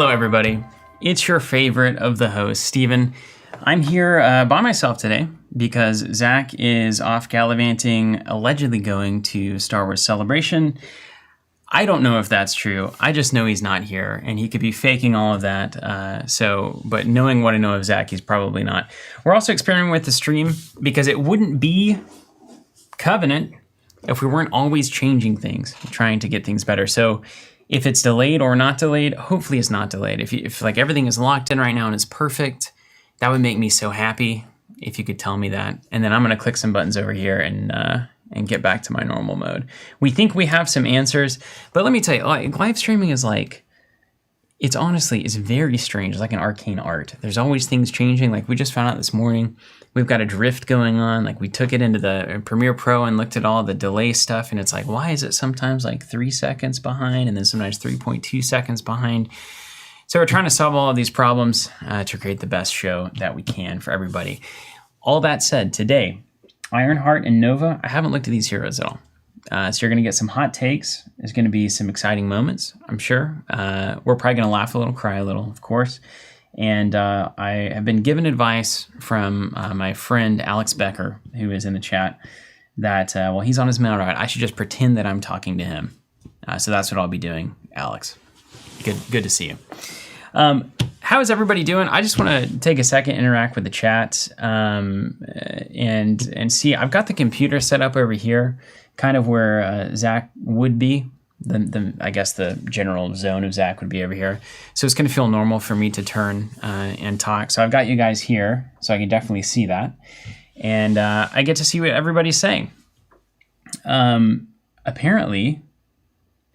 Hello, everybody. It's your favorite of the hosts, Steven. I'm here by myself today because Zach is off gallivanting, allegedly going to Star Wars Celebration. I don't know if that's true. I just know he's not here, and he could be faking all of that. But knowing what I know of Zach, he's probably not. We're also experimenting with the stream because it wouldn't be Covenant if we weren't always changing things, trying to get things better. So if it's delayed or not delayed, hopefully it's not delayed. If like everything is locked in right now and it's perfect, that would make me so happy if you could tell me that. And then I'm going to click some buttons over here and get back to my normal mode. We think we have some answers, but let me tell you, like, live streaming is like, it's very strange. It's like an arcane art. There's always things changing. Like we just found out this morning, we've got a drift going on. Like we took it into the Premiere Pro and looked at all the delay stuff. And it's like, why is it sometimes like 3 seconds behind and then sometimes 3.2 seconds behind? So we're trying to solve all of these problems to create the best show that we can for everybody. All that said, today, Ironheart and Nova, I haven't looked at these heroes at all. So you're going to get some hot takes. There's going to be some exciting moments, I'm sure. We're probably going to laugh a little, cry a little, of course. And I have been given advice from my friend Alex Becker, who is in the chat, that while he's on his mail route, I should just pretend that I'm talking to him. So that's what I'll be doing, Alex. Good to see you. How is everybody doing? I just want to take a second, interact with the chat, and see. I've got the computer set up over here, kind of where Zach would be. I guess the general zone of Zach would be over here. So it's going to feel normal for me to turn and talk. So I've got you guys here, so I can definitely see that. And I get to see what everybody's saying. Apparently,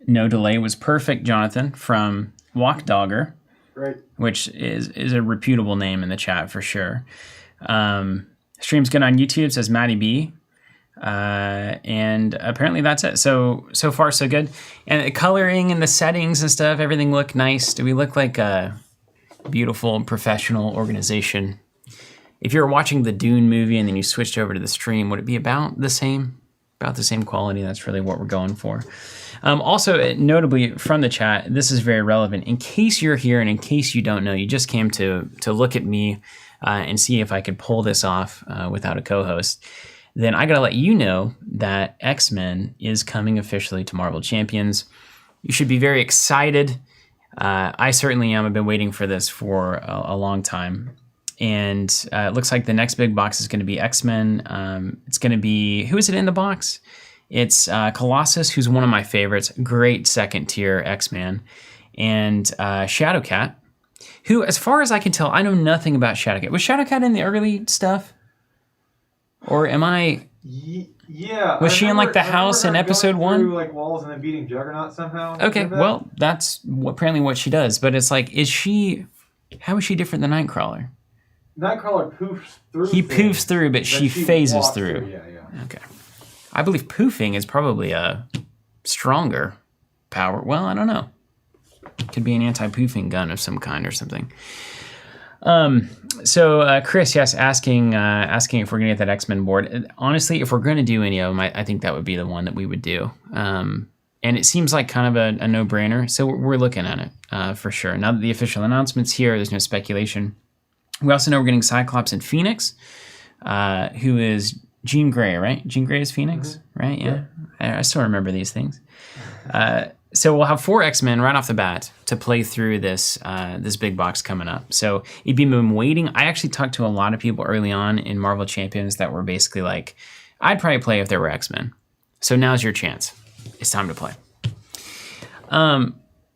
no delay was perfect, Jonathan, from Walk Dogger. Right. Which is a reputable name in the chat for sure. Stream's good on YouTube, says Maddie B. And apparently that's it. So far so good. And the coloring and the settings and stuff, everything look nice. Do we look like a beautiful professional organization? If you were watching the Dune movie and then you switched over to the stream, would it be about the same quality? That's really what we're going for. Also, notably from the chat, this is very relevant. In case you're here and in case you don't know, you just came to look at me and see if I could pull this off without a co-host, then I gotta let you know that X-Men is coming officially to Marvel Champions. You should be very excited. I certainly am. I've been waiting for this for a long time. And it looks like the next big box is going to be X-Men. It's going to be, who is it in the box? It's Colossus, who's one of my favorites. Great second tier X-Man. And Shadowcat, who, as far as I can tell, I know nothing about Shadowcat. Was Shadowcat in the early stuff? Or am I... Yeah. Was she in like the house in episode 1? Through, like walls and then beating Juggernaut somehow. Okay, well, that's apparently what she does. But it's like, how is she different than Nightcrawler? Nightcrawler poofs through. He poofs through, but she phases through. Yeah. Okay. I believe poofing is probably a stronger power. Well, I don't know. Could be an anti-poofing gun of some kind or something. So Chris, yes, asking if we're going to get that X-Men board. Honestly, if we're going to do any of them, I think that would be the one that we would do. And it seems like kind of a no-brainer. So we're looking at it for sure. Now that the official announcement's here, there's no speculation. We also know we're getting Cyclops and Phoenix, who is Jean Grey, right? Jean Grey is Phoenix, right? Yeah. I still remember these things. So we'll have 4 X-Men right off the bat to play through this big box coming up. So you've been waiting. I actually talked to a lot of people early on in Marvel Champions that were basically like, I'd probably play if there were X-Men. So now's your chance. It's time to play.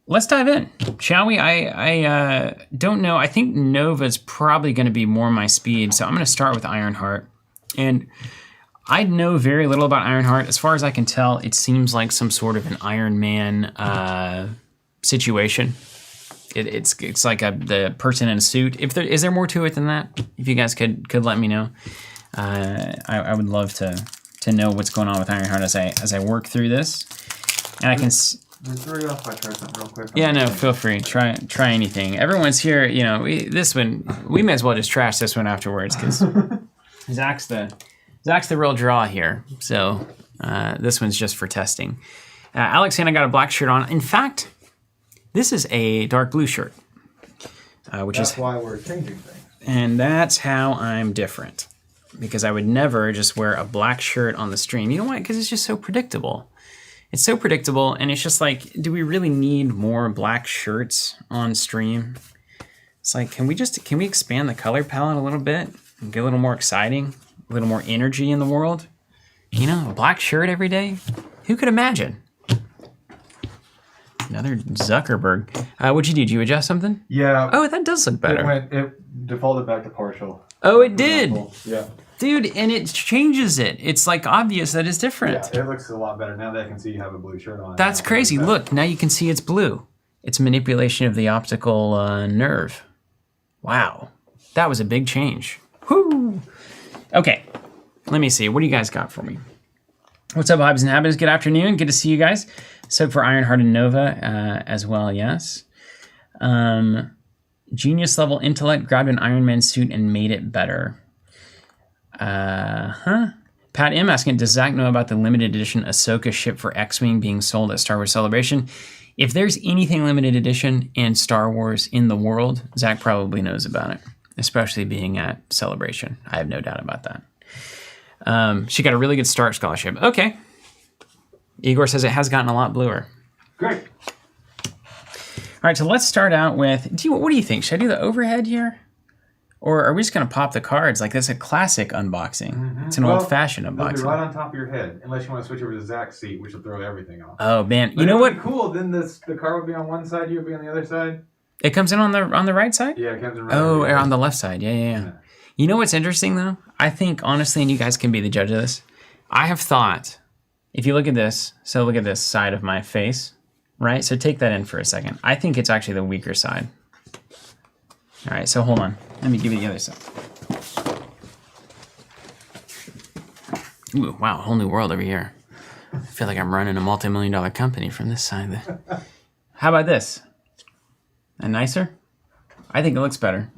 Let's dive in, shall we? I don't know. I think Nova's probably going to be more my speed, so I'm going to start with Ironheart. And I know very little about Ironheart. As far as I can tell, it seems like some sort of an Iron Man situation. It's like the person in a suit. Is there more to it than that? If you guys could let me know. I would love to know what's going on with Ironheart as I work through this, and I can. Throw you off if I try something real quick. Yeah, no, feel free. Try anything. Everyone's here. You know, this one we may as well just trash this one afterwards because Zach's the real draw here. So this one's just for testing. Alexander got a black shirt on. In fact, this is a dark blue shirt. That's why we're changing things. And that's how I'm different. Because I would never just wear a black shirt on the stream. You know why? Because it's just so predictable. It's so predictable, and it's just like, do we really need more black shirts on stream? It's like, can we expand the color palette a little bit and get a little more exciting, a little more energy in the world? You know, a black shirt every day? Who could imagine? Another Zuckerberg. What'd you do? Did you adjust something? Yeah. Oh, that does look better. It defaulted back to partial. Oh, it did? Yeah. Dude, and it changes it. It's like obvious that it's different. Yeah, it looks a lot better now that I can see you have a blue shirt on. That's crazy. Look, now you can see it's blue. It's manipulation of the optical nerve. Wow. That was a big change. Whoo! Okay, let me see. What do you guys got for me? What's up, Hobbies and Habits? Good afternoon. Good to see you guys. So for Ironheart and Nova as well, yes. Genius level intellect grabbed an Iron Man suit and made it better. Pat M asking, does Zach know about the limited edition Ahsoka ship for X-Wing being sold at Star Wars Celebration? If there's anything limited edition in Star Wars in the world, Zach probably knows about it, especially being at Celebration. I have no doubt about that. She got a really good start scholarship. Okay. Igor says it has gotten a lot bluer. Great. All right, so let's start out with, what do you think? Should I do the overhead here? Or are we just going to pop the cards? Like, that's a classic unboxing. Mm-hmm. It's an old-fashioned unboxing. They'll be right on top of your head, unless you want to switch over to Zach's seat, which will throw everything off. Oh, man. But you know what? Be cool. Then the car would be on one side, you would be on the other side. It comes in on the right side? Yeah, it comes in right. Oh, on the left side. Yeah. You know what's interesting, though? I think, honestly, and you guys can be the judge of this, I have thought, if you look at this, so look at this side of my face, right? So take that in for a second. I think it's actually the weaker side. All right, so hold on. Let me give you the other side. Ooh, wow, whole new world over here. I feel like I'm running a multi-million-dollar company from this side. How about this? A nicer? I think it looks better.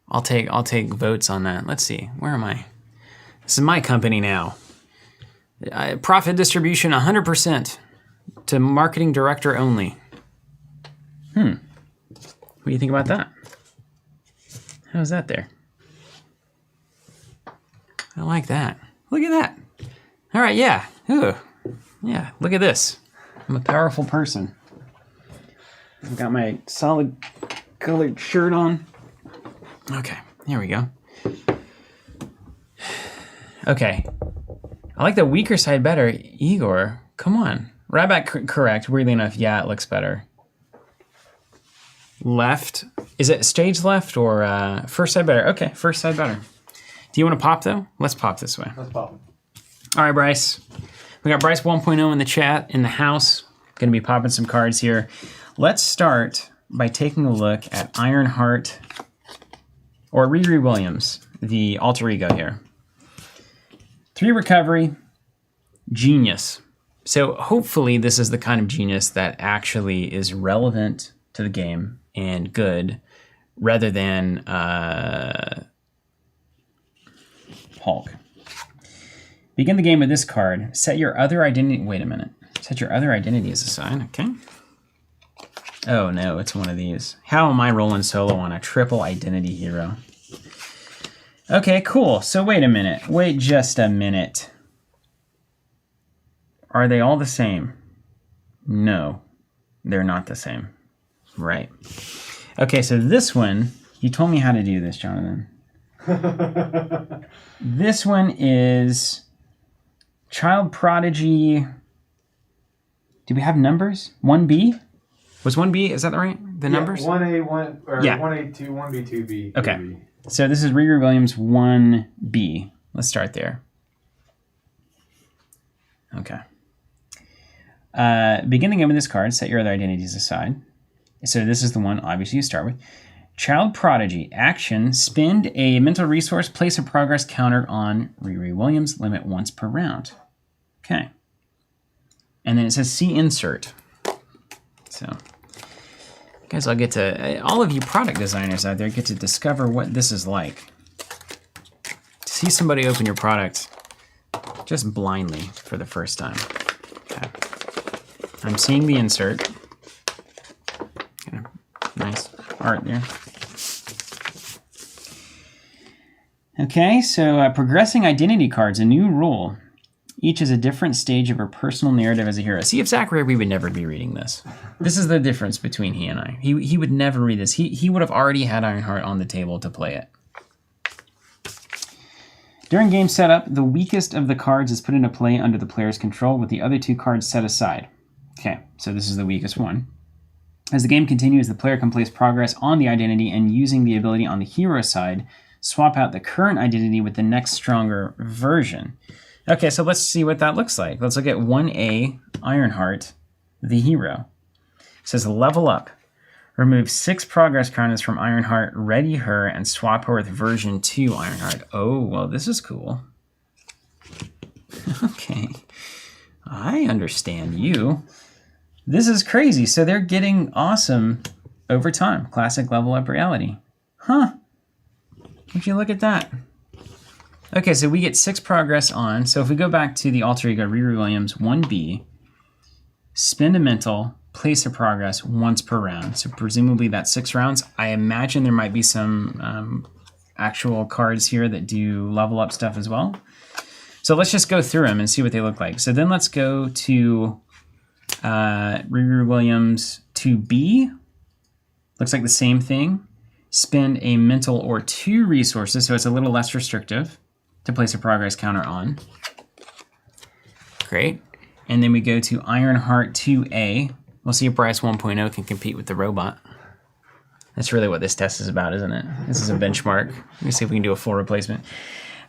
I'll take votes on that. Let's see. Where am I? This is my company now. Profit distribution 100% to marketing director only. What do you think about that? How's that there? I like that. Look at that. All right, yeah. Ooh. Yeah, look at this. I'm a powerful person. I've got my solid colored shirt on. Okay, here we go. Okay. I like the weaker side better. Igor, come on. Ryback correct. Weirdly enough, yeah, it looks better. Left. Is it stage left or first side better? Okay, first side better. Do you want to pop, though? Let's pop this way. Let's pop them. All right, Bryce. We got Bryce 1.0 in the chat, in the house. Going to be popping some cards here. Let's start by taking a look at Ironheart, or Riri Williams, the alter ego here. 3 recovery, genius. So hopefully this is the kind of genius that actually is relevant to the game and good, rather than Hulk. Begin the game with this card. Set your other identity. Wait a minute. Set your other identities aside. Okay. Oh no, it's one of these. How am I rolling solo on a triple identity hero? Okay, cool. So wait a minute. Wait just a minute. Are they all the same? No, they're not the same. Right. Okay, so this one, you told me how to do this, Jonathan. This one is Child Prodigy. Do we have numbers? 1B? Was 1B, is that right? The numbers? 1A, 1A2, 1B, 2B. Okay. 3B. So this is Riri Williams 1B. Let's start there. Okay. Begin the game with this card. Set your other identities aside. So this is the one, obviously, you start with. Child Prodigy. Action. Spend a mental resource. Place a progress counter on Riri Williams. Limit once per round. Okay. And then it says see insert. So, guys, I'll get to, all of you product designers out there get to discover what this is like. To see somebody open your product just blindly for the first time. Okay. I'm seeing the insert. Gonna art there. Okay, so progressing identity cards, a new rule. Each is a different stage of her personal narrative as a hero. See, if Zach were here, we would never be reading this. This is the difference between he and I. He would never read this. He would have already had Ironheart on the table to play it. During game setup, the weakest of the cards is put into play under the player's control with the other 2 cards set aside. Okay, so this is the weakest one. As the game continues, the player can place progress on the identity and using the ability on the hero side, swap out the current identity with the next stronger version. Okay, so let's see what that looks like. Let's look at 1A, Ironheart, the hero. It says level up. Remove 6 progress counters from Ironheart, ready her, and swap her with version 2 Ironheart. Oh, well, this is cool. Okay. I understand you. This is crazy. So they're getting awesome over time. Classic level up reality. Huh. Would you look at that? Okay, so we get 6 progress on. So if we go back to the alter ego, Riri Williams, 1B, spend a mental, place a progress once per round. So presumably that's 6 rounds. I imagine there might be some actual cards here that do level up stuff as well. So let's just go through them and see what they look like. So then let's go to Riri Williams 2B. Looks like the same thing. Spend a mental or 2 resources, so it's a little less restrictive, to place a progress counter on. Great. And then we go to Ironheart 2A. We'll see if Bryce 1.0 can compete with the robot. That's really what this test is about, isn't it? This is a benchmark. Let me see if we can do a full replacement.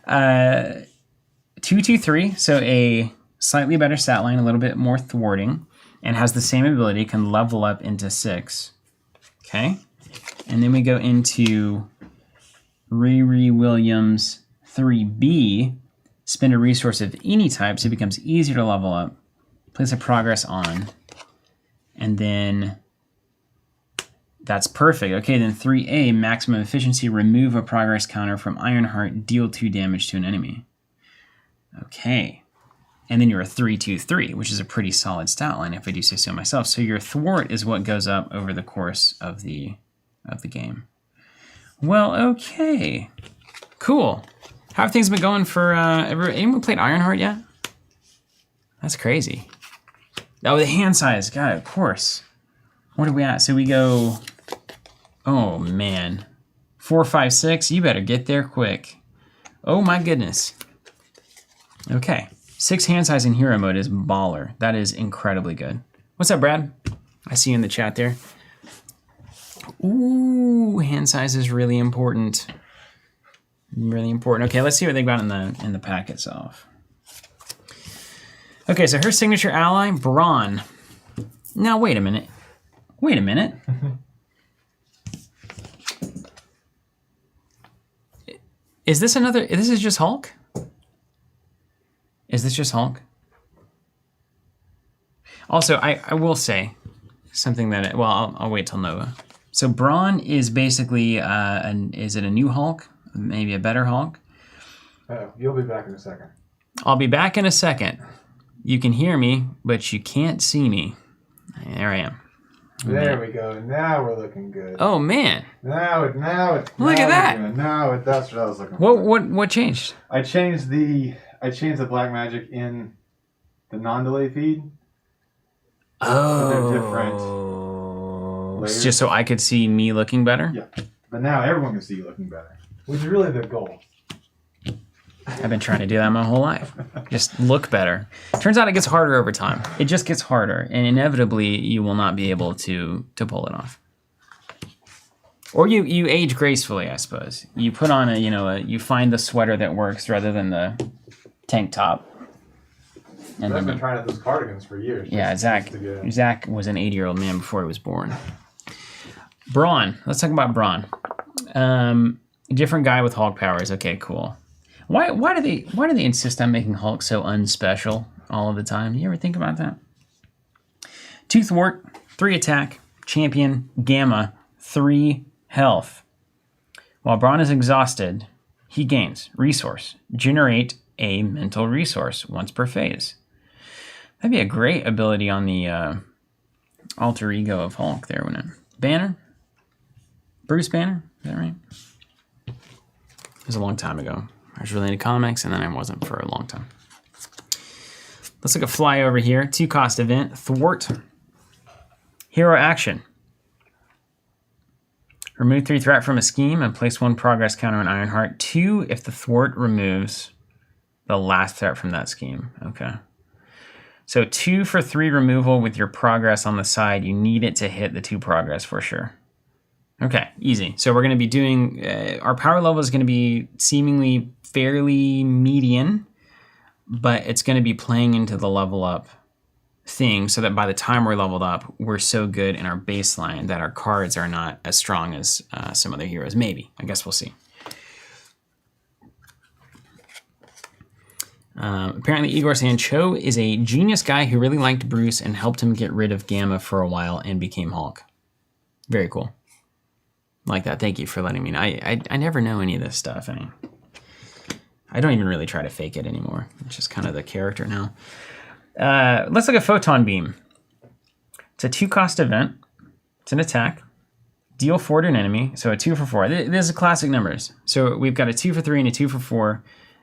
2-2-3, so a slightly better stat line, a little bit more thwarting, and has the same ability, can level up into 6. Okay. And then we go into Riri Williams 3B, spend a resource of any type so it becomes easier to level up, place a progress on, and then that's perfect. Okay, then 3A, maximum efficiency, remove a progress counter from Ironheart, deal 2 damage to an enemy. Okay. And then you're a 3-2-3, which is a pretty solid stat line if I do say so myself. So your thwart is what goes up over the course of the game. Well, okay. Cool. How have things been going for anyone played Ironheart yet? That's crazy. Oh, the hand size. God, of course. What are we at? So we go, oh man. 4, 5, 6. You better get there quick. Oh my goodness. Okay. 6 hand size in hero mode is baller. That is incredibly good. What's up, Brad? I see you in the chat there. Ooh, hand size is really important. Really important. Okay, let's see what they got in the pack itself. Okay, so her signature ally, Braun. Now wait a minute. Wait a minute. Is this another? This is just Hulk? Is this just Hulk? Also, I will say something that, well, I'll wait till Nova. So Braun is basically, is it a new Hulk? Maybe a better Hulk? You'll be back in a second. I'll be back in a second. You can hear me, but you can't see me. There I am. There we go. Now we're looking good. Oh man! Now it. Look at that! That's what I was looking for. What changed? I changed the black magic in the non-delay feed. Oh, they're different layers. Just so I could see me looking better. Yeah, but now everyone can see you looking better, which is really the goal. I've been trying to do that my whole life. Just look better. Turns out it gets harder over time. It just gets harder, and inevitably you will not be able to pull it off. Or you age gracefully, I suppose. You put on you find the sweater that works rather than the tank top. And I've been trying out those cardigans for years. Yeah, Zach was an 80-year-old man before he was born. Braun. Let's talk about Braun. Different guy with Hulk powers. Okay, cool. Why do they insist on making Hulk so unspecial all of the time? You ever think about that? 2 thwart, 3 attack, champion, gamma, 3 health. While Braun is exhausted, he gains resource. Generate a mental resource once per phase. That'd be a great ability on the alter ego of Hulk there, wouldn't it? Banner? Bruce Banner, is that right? It was a long time ago. I was really into comics, and then I wasn't for a long time. Let's look at Fly over here. 2-cost event, Thwart. Hero action. Remove 3 threat from a scheme and place 1 progress counter on Ironheart. 2 if the Thwart removes the last threat from that scheme. Okay. So 2 for 3 removal with your progress on the side. You need it to hit the 2 progress for sure. Okay, easy. So we're going to be doing, our power level is going to be seemingly fairly median, but it's going to be playing into the level up thing so that by the time we're leveled up, we're so good in our baseline that our cards are not as strong as some other heroes. Maybe. I guess we'll see. Apparently Igor Sancho is a genius guy who really liked Bruce and helped him get rid of Gamma for a while and became Hulk. Very cool. Like that. Thank you for letting me know. I never know any of this stuff. I don't even really try to fake it anymore. It's just kind of the character now. Let's look at Photon Beam. It's a 2-cost event. It's an attack. Deal 4 to an enemy. So a 2 for 4. This is classic numbers. So we've got a 2 for 3 and a 2 for 4.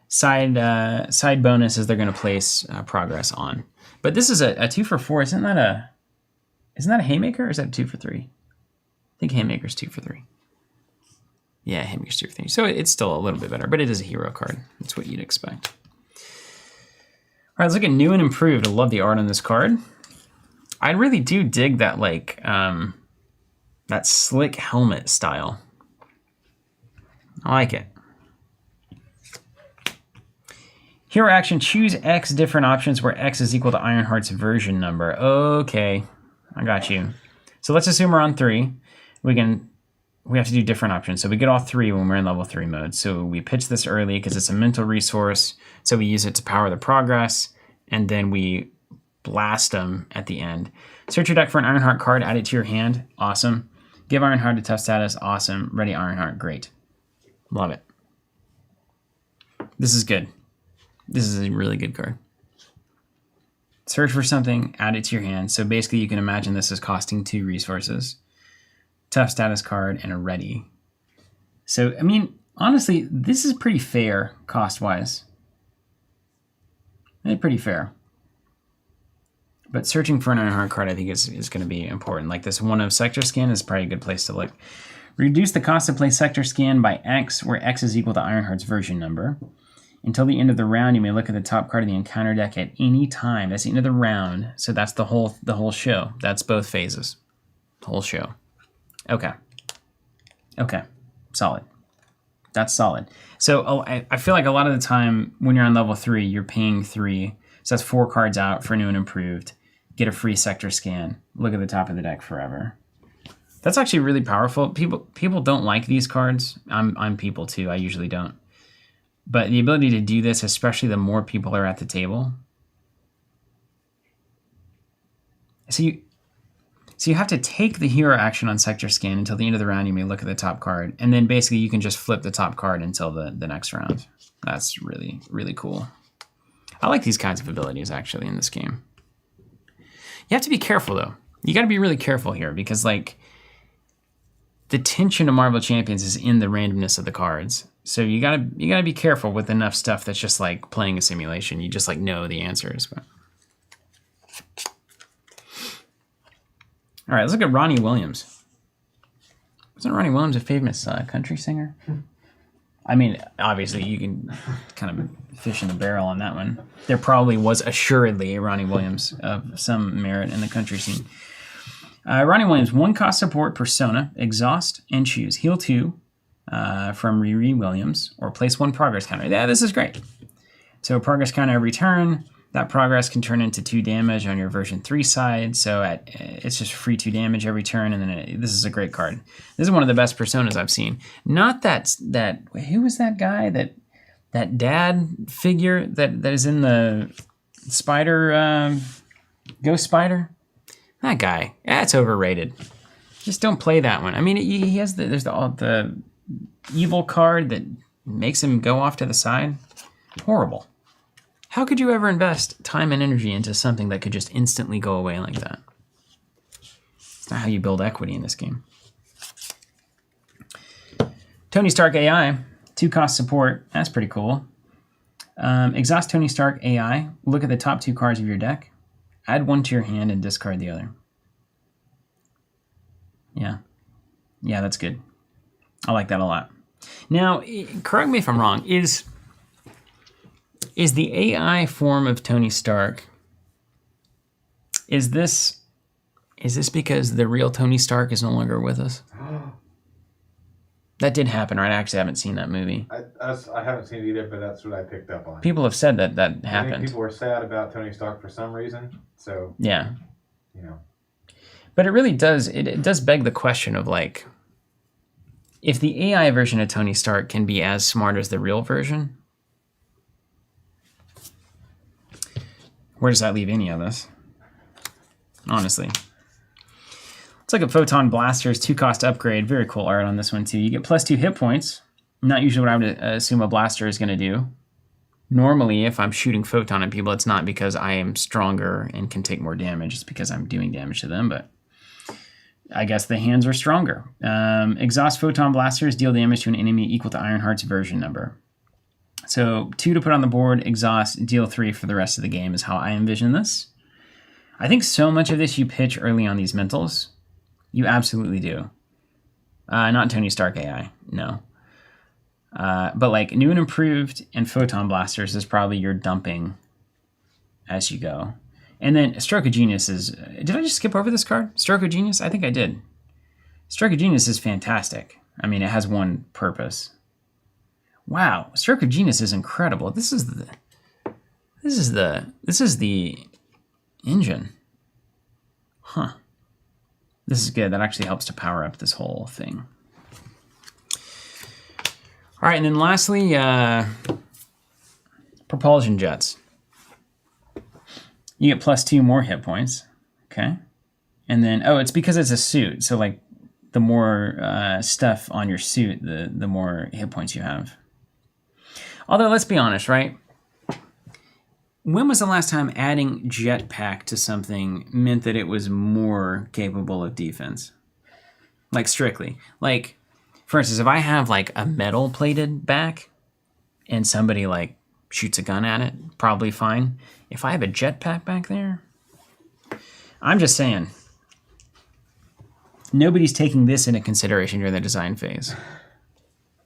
Side bonus is they're going to place progress on. But this is a 2 for 4. Isn't that a Haymaker or is that a 2 for 3? I think Haymaker's 2 for 3. Yeah, Haymaker's 2 for 3. So it's still a little bit better, but it is a hero card. That's what you'd expect. All right, let's look at new and improved. I love the art on this card. I really do dig that that slick helmet style. I like it. Hero action, choose X different options where X is equal to Ironheart's version number. Okay, I got you. So let's assume we're on 3. We have to do different options. So we get all 3 when we're in level 3 mode. So we pitch this early because it's a mental resource. So we use it to power the progress, and then we blast them at the end. Search your deck for an Ironheart card, add it to your hand. Awesome. Give Ironheart a tough status. Awesome. Ready Ironheart. Great. Love it. This is good. This is a really good card. Search for something, add it to your hand. So basically you can imagine this is costing 2 resources. Tough status card and a ready. So, I mean, honestly, this is pretty fair cost-wise. It's pretty fair. But searching for an Ironheart card, I think, is going to be important. Like this one of Sector Scan is probably a good place to look. Reduce the cost to play Sector Scan by X, where X is equal to Ironheart's version number. Until the end of the round, you may look at the top card of the encounter deck at any time. That's the end of the round, so that's the whole show. That's both phases. The whole show. Okay. Okay. Solid. That's solid. So I feel like a lot of the time when you're on level 3, you're paying 3. So that's 4 cards out for new and improved. Get a free Sector Scan. Look at the top of the deck forever. That's actually really powerful. People don't like these cards. I'm people too. I usually don't. But the ability to do this, especially the more people are at the table. So you have to take the hero action on Sector Scan until the end of the round. You may look at the top card. And then basically you can just flip the top card until the next round. That's really, really cool. I like these kinds of abilities actually in this game. You have to be careful though. You got to be really careful here because like the tension of Marvel Champions is in the randomness of the cards. So you gotta be careful with enough stuff that's just like playing a simulation. You just like know the answers. But. All right, let's look at Ronnie Williams. Wasn't Ronnie Williams a famous country singer? I mean, obviously you can kind of fish in the barrel on that one. There probably was assuredly a Ronnie Williams of some merit in the country scene. Ronnie Williams, 1-cost support persona, exhaust and choose. Heal 2 from Riri Williams, or place 1 progress counter. Yeah, this is great. So progress counter every turn. That progress can turn into 2 damage on your version 3 side. So it's just free 2 damage every turn. And then this is a great card. This is one of the best personas I've seen. Not that who was that guy? That dad figure that is in the spider, Ghost Spider? That guy. Yeah, it's overrated. Just don't play that one. I mean, he has there's the evil card that makes him go off to the side. Horrible. How could you ever invest time and energy into something that could just instantly go away like that? It's not how you build equity in this game. Tony Stark AI, 2-cost support. That's pretty cool. Exhaust Tony Stark AI. Look at the top 2 cards of your deck. Add one to your hand and discard the other. Yeah. Yeah, that's good. I like that a lot. Now, correct me if I'm wrong. Is the AI form of Tony Stark, is this because the real Tony Stark is no longer with us? That did happen, right? I actually haven't seen that movie. I haven't seen it either, but that's what I picked up on. People have said that I happened. think people were sad about Tony Stark for some reason, so... Yeah. You know. But it really does, it does beg the question of, like, if the AI version of Tony Stark can be as smart as the real version, where does that leave any of us? Honestly. Let's look at Photon Blaster's 2-cost upgrade. Very cool art on this one, too. You get +2 hit points. Not usually what I would assume a blaster is going to do. Normally, if I'm shooting Photon at people, it's not because I am stronger and can take more damage. It's because I'm doing damage to them, but I guess the hands are stronger. Exhaust Photon Blasters deal damage to an enemy equal to Ironheart's version number. So 2 to put on the board, exhaust, deal 3 for the rest of the game is how I envision this. I think so much of this you pitch early on these mentals. You absolutely do. Not Tony Stark AI, no. But like new and improved and Photon Blasters is probably your dumping as you go. And then Stroke of Genius is... Did I just skip over this card? Stroke of Genius? I think I did. Stroke of Genius is fantastic. I mean, it has one purpose. Wow, Stroke of Genius is incredible. This is the engine. Huh. This is good. That actually helps to power up this whole thing. All right, and then lastly, propulsion jets. You get +2 more hit points, okay? And then, oh, it's because it's a suit. So, like, the more stuff on your suit, the more hit points you have. Although, let's be honest, right? When was the last time adding jetpack to something meant that it was more capable of defense? Like, strictly. Like, for instance, if I have, like, a metal-plated back and somebody, like, shoots a gun at it, probably fine. If I have a jetpack back there, I'm just saying, nobody's taking this into consideration during the design phase.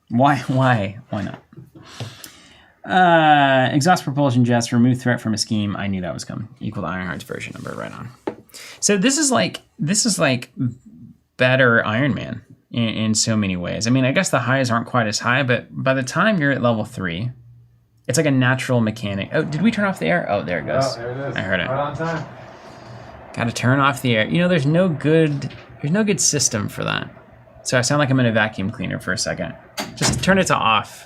Why not? Exhaust propulsion jets, remove threat from a scheme. I knew that was coming. Equal to Ironheart's version number, right on. So this is like better Iron Man in so many ways. I mean, I guess the highs aren't quite as high, but by the time you're at level 3, it's like a natural mechanic. Oh, did we turn off the air? Oh, there it goes. Oh, there it is. I heard it. Right on time. Got to turn off the air. You know, there's no good system for that. So I sound like I'm in a vacuum cleaner for a second. Just turn it to off.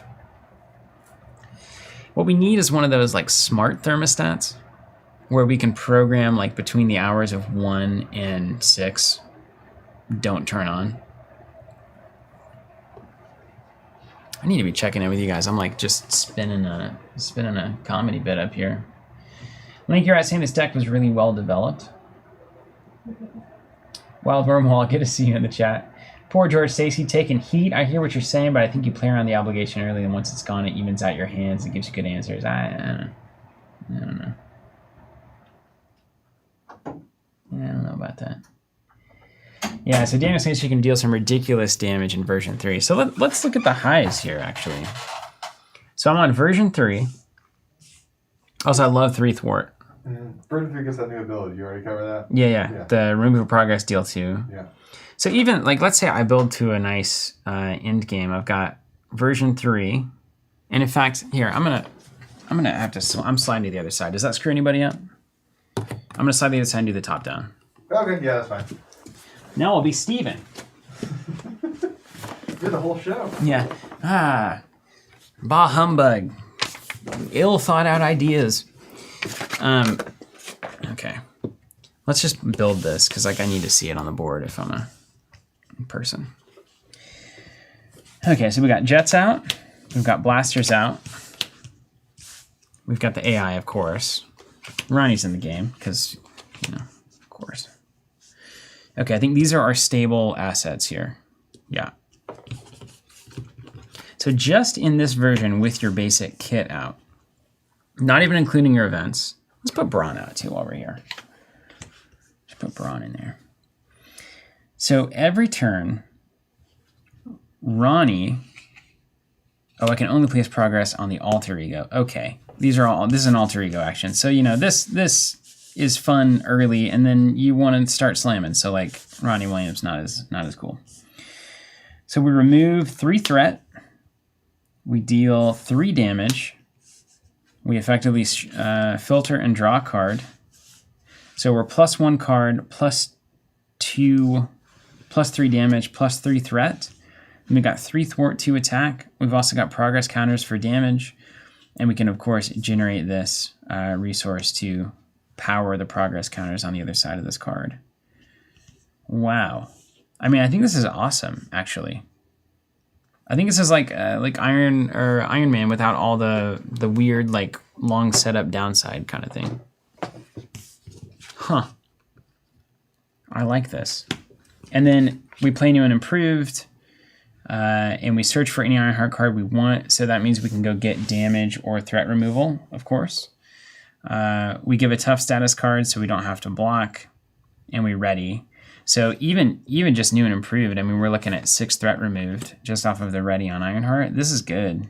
What we need is one of those like smart thermostats where we can program like between the hours of 1 and 6, don't turn on. I need to be checking in with you guys. I'm like just spinning a comedy bit up here. Link, you're saying this deck was really well developed. Wild Wormhole, good to see you in the chat. Poor George Stacy taking heat. I hear what you're saying, but I think you play around the obligation early, and once it's gone, it evens out your hands and gives you good answers. I don't know. I don't know about that. Yeah, so Daniel says you can deal some ridiculous damage in version 3. So let's look at the highs here, actually. So I'm on version 3. Also, I love 3 Thwart. Version 3 gets that new ability. You already covered that? Yeah. The remove progress deal 2. Yeah. So even, like, let's say I build to a nice end game. I've got version 3. And in fact, here, I'm gonna have to, I'm sliding to the other side. Does that screw anybody up? I'm gonna slide to the other side and do the top down. Okay, yeah, that's fine. Now I'll be Steven. You're the whole show. Yeah. Bah humbug. Ill thought out ideas. Okay. Let's just build this because like I need to see it on the board if I'm a person. Okay, so we got jets out. We've got blasters out. We've got the AI, of course. Ronnie's in the game because, you know, of course. Okay, I think these are our stable assets here. Yeah. So just in this version with your basic kit out, not even including your events. Let's put Braun out too while we're here. Just put Braun in there. So every turn, Ronnie. Oh, I can only place progress on the alter ego. Okay, these are all. This is an alter ego action. So this is fun early, and then you want to start slamming. So like Ronnie Williams, not as cool. So we remove 3 threat. We deal 3 damage. We effectively filter and draw a card. So we're +1 card, +2, +3 damage, +3 threat. And we got 3 thwart, 2 attack. We've also got progress counters for damage. And we can, of course, generate this resource to power the progress counters on the other side of this card. Wow. I mean, I think this is awesome, actually. I think this is like Iron Man without all the weird like long setup downside kind of thing. Huh. I like this. And then we play new and improved, and we search for any Ironheart card we want. So that means we can go get damage or threat removal, of course. We give a tough status card so we don't have to block, and we ready. So even just new and improved, I mean, we're looking at 6 threat removed just off of the ready on Ironheart. This is good.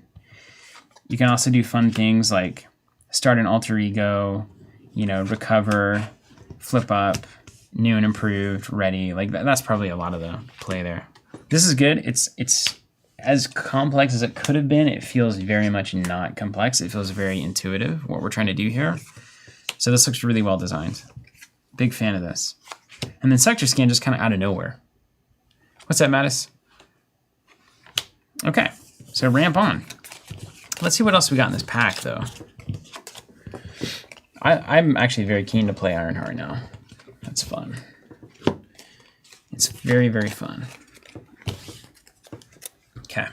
You can also do fun things like start an alter ego, recover, flip up, new and improved, ready. Like that's probably a lot of the play there. This is good. It's as complex as it could have been. It feels very much not complex. It feels very intuitive, what we're trying to do here. So this looks really well designed. Big fan of this. And then sector scan just kind of out of nowhere. What's that, Mattis? Okay, so ramp on. Let's see what else we got in this pack, though. I'm actually very keen to play Ironheart now. That's fun. It's very, very fun. Okay.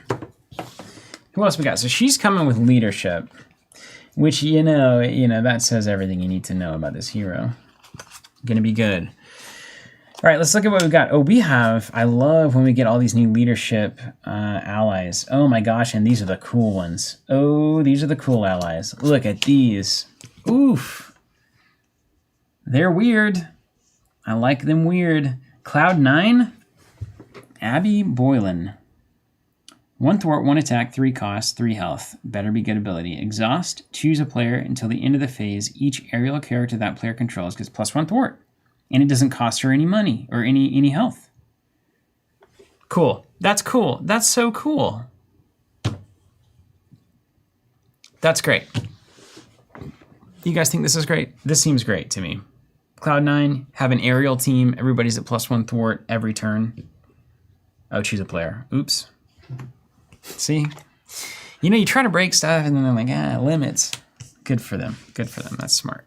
Who else we got? So she's coming with leadership, which, that says everything you need to know about this hero. Gonna be good. All right, let's look at what we've got. Oh, I love when we get all these new leadership allies. Oh my gosh, and these are the cool ones. Oh, these are the cool allies. Look at these. Oof. They're weird. I like them weird. Cloud9, Abby Boylan. 1 thwart, 1 attack, 3 cost, 3 health. Better be good ability. Exhaust, choose a player until the end of the phase. Each aerial character that player controls gets +1 thwart. And it doesn't cost her any money or any health. Cool. That's cool. That's so cool. That's great. You guys think this is great? This seems great to me. Cloud9, have an aerial team. Everybody's at +1 thwart every turn. Oh, choose a player. Oops. See? You try to break stuff and then they're like, limits. Good for them. Good for them. That's smart.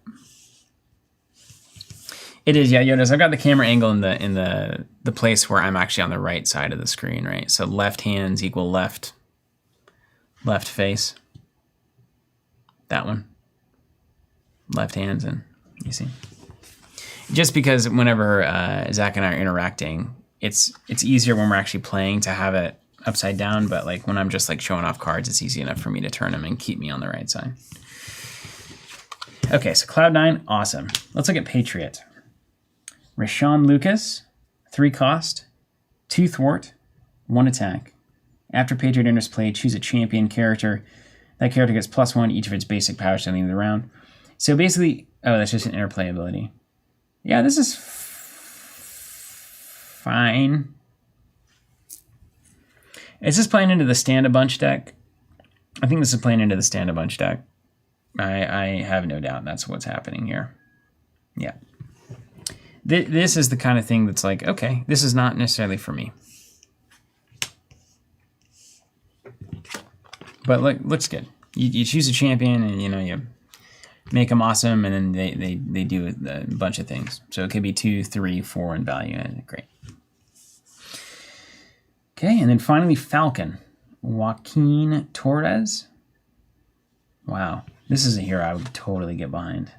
It is, yeah, Yodas. I've got the camera angle in the place where I'm actually on the right side of the screen, right? So left hands equal left face. That one. Left hands, and you see. Just because whenever Zach and I are interacting, it's easier when we're actually playing to have it upside down, but like when I'm just like showing off cards, it's easy enough for me to turn them and keep me on the right side. Okay, so Cloud9, awesome. Let's look at Patriot. Rashawn Lucas, 3 cost, 2 thwart, 1 attack. After Patriot enters play, choose a champion character. That character gets +1 each of its basic powers to the end of the round. So basically, that's just an interplay ability. Yeah, this is fine. Is this playing into the Stand-A-Bunch deck? I think this is playing into the Stand-A-Bunch deck. I have no doubt that's what's happening here. Yeah. This is the kind of thing that's like, okay, this is not necessarily for me. But looks good. You choose a champion and, you make them awesome, and then they do a bunch of things. So it could be 2, 3, 4 in value. Great. Okay, and then finally Falcon. Joaquin Torres. Wow. This is a hero I would totally get behind.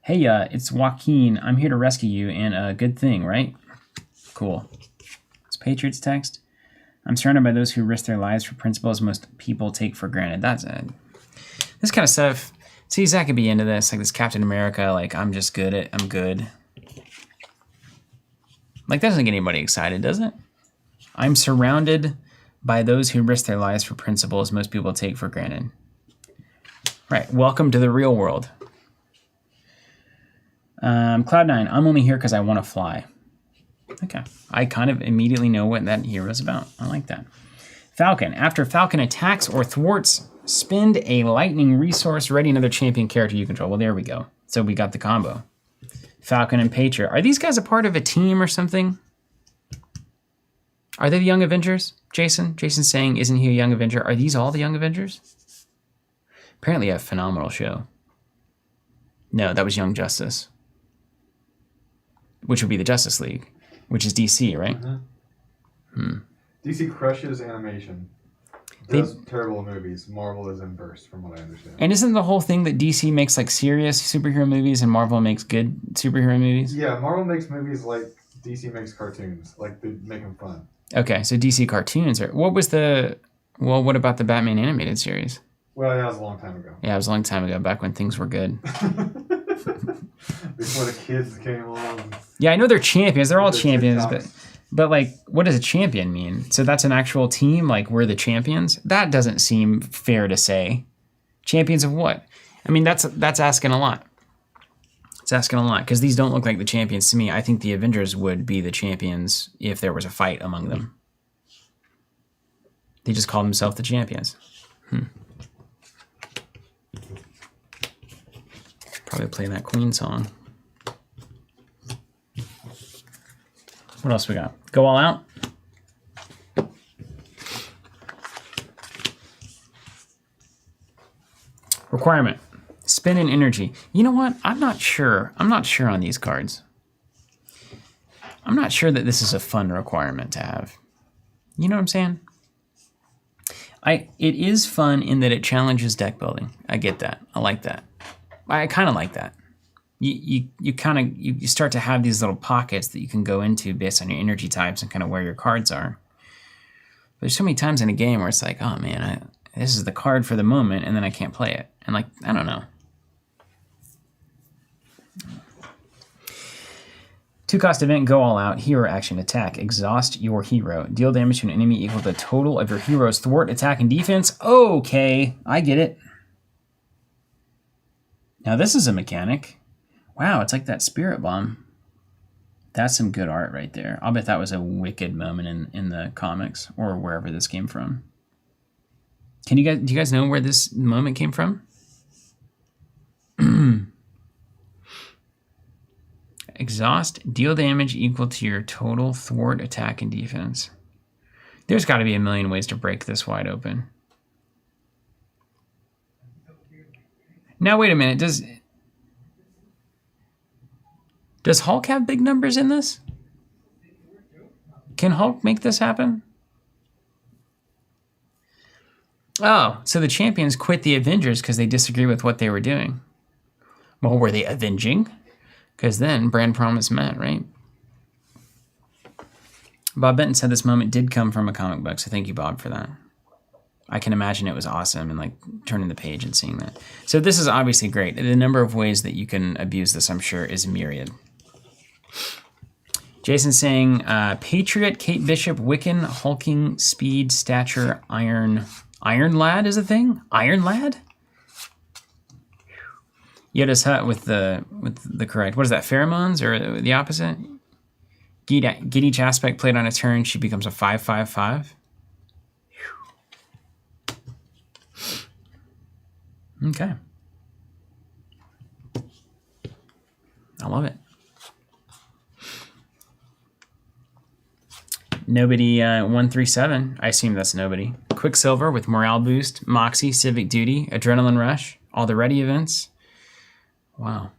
Hey, it's Joaquin. I'm here to rescue you, and a good thing, right? Cool. It's Patriots text. I'm surrounded by those who risk their lives for principles most people take for granted. That's it. This kind of stuff. See, Zach could be into this, like this Captain America, like I'm good. Like that doesn't get anybody excited, does it? I'm surrounded by those who risk their lives for principles most people take for granted. Right, welcome to the real world. Cloud9, I'm only here because I want to fly. Okay, I kind of immediately know what that hero is about. I like that. Falcon, after Falcon attacks or thwarts, spend a lightning resource, ready another champion character you control. Well, there we go. So we got the combo. Falcon and Patriot. Are these guys a part of a team or something? Are they the Young Avengers? Jason? Jason's saying, isn't he a Young Avenger? Are these all the Young Avengers? Apparently a phenomenal show. No, that was Young Justice. Which would be the Justice League, which is DC, right? Mm-hmm. DC crushes animation. Does terrible movies. Marvel is inverse, from what I understand. And isn't the whole thing that DC makes like serious superhero movies and Marvel makes good superhero movies? Yeah, Marvel makes movies like DC makes cartoons. Like, they make them fun. Okay, so DC cartoons are... what about the Batman animated series? Well, that was a long time ago. Yeah, it was a long time ago, back when things were good. Before the kids came along. Yeah, I know they're champions. They're all champions, but like, what does a champion mean? So that's an actual team? Like, we're the champions? That doesn't seem fair to say. Champions of what? I mean, that's asking a lot. It's asking a lot, because these don't look like the champions to me. I think the Avengers would be the champions if there was a fight among them. They just call themselves the champions. Probably playing that Queen song. What else we got? Go all out? Requirement. Spin an energy. You know what? I'm not sure. I'm not sure on these cards. I'm not sure that this is a fun requirement to have. You know what I'm saying? It is fun in that it challenges deck building. I get that. I like that. I kind of like that. You start to have these little pockets that you can go into based on your energy types and kind of where your cards are. But there's so many times in a game where it's like, oh man, this is the card for the moment, and then I can't play it. And like, I don't know. 2-cost event, go all out, hero action, attack, exhaust your hero. Deal damage to an enemy equal to the total of your hero's thwart, attack, and defense. Okay, I get it. Now this is a mechanic. Wow, it's like that Spirit Bomb. That's some good art right there. I'll bet that was a wicked moment in the comics or wherever this came from. Do you guys know where this moment came from? Exhaust, deal damage equal to your total thwart, attack, and defense. There's got to be a million ways to break this wide open. Now, wait a minute. Does Hulk have big numbers in this? Can Hulk make this happen? Oh, so the champions quit the Avengers because they disagree with what they were doing. Well, were they avenging? Because then brand promise met, right? Bob Benton said this moment did come from a comic book, so thank you, Bob, for that. I can imagine it was awesome and like turning the page and seeing that. So this is obviously great. The number of ways that you can abuse this, I'm sure, is myriad. Jason saying, Patriot, Kate Bishop, Wiccan, hulking, speed, stature, iron lad is a thing? Iron lad? Yoda's hut with the correct. What is that? Pheromones or the opposite? Get each aspect played on a turn. She becomes a 5/5/5. Okay. I love it. Nobody 137. I assume that's nobody. Quicksilver with morale boost, Moxie, Civic Duty, Adrenaline Rush, all the ready events. Wow.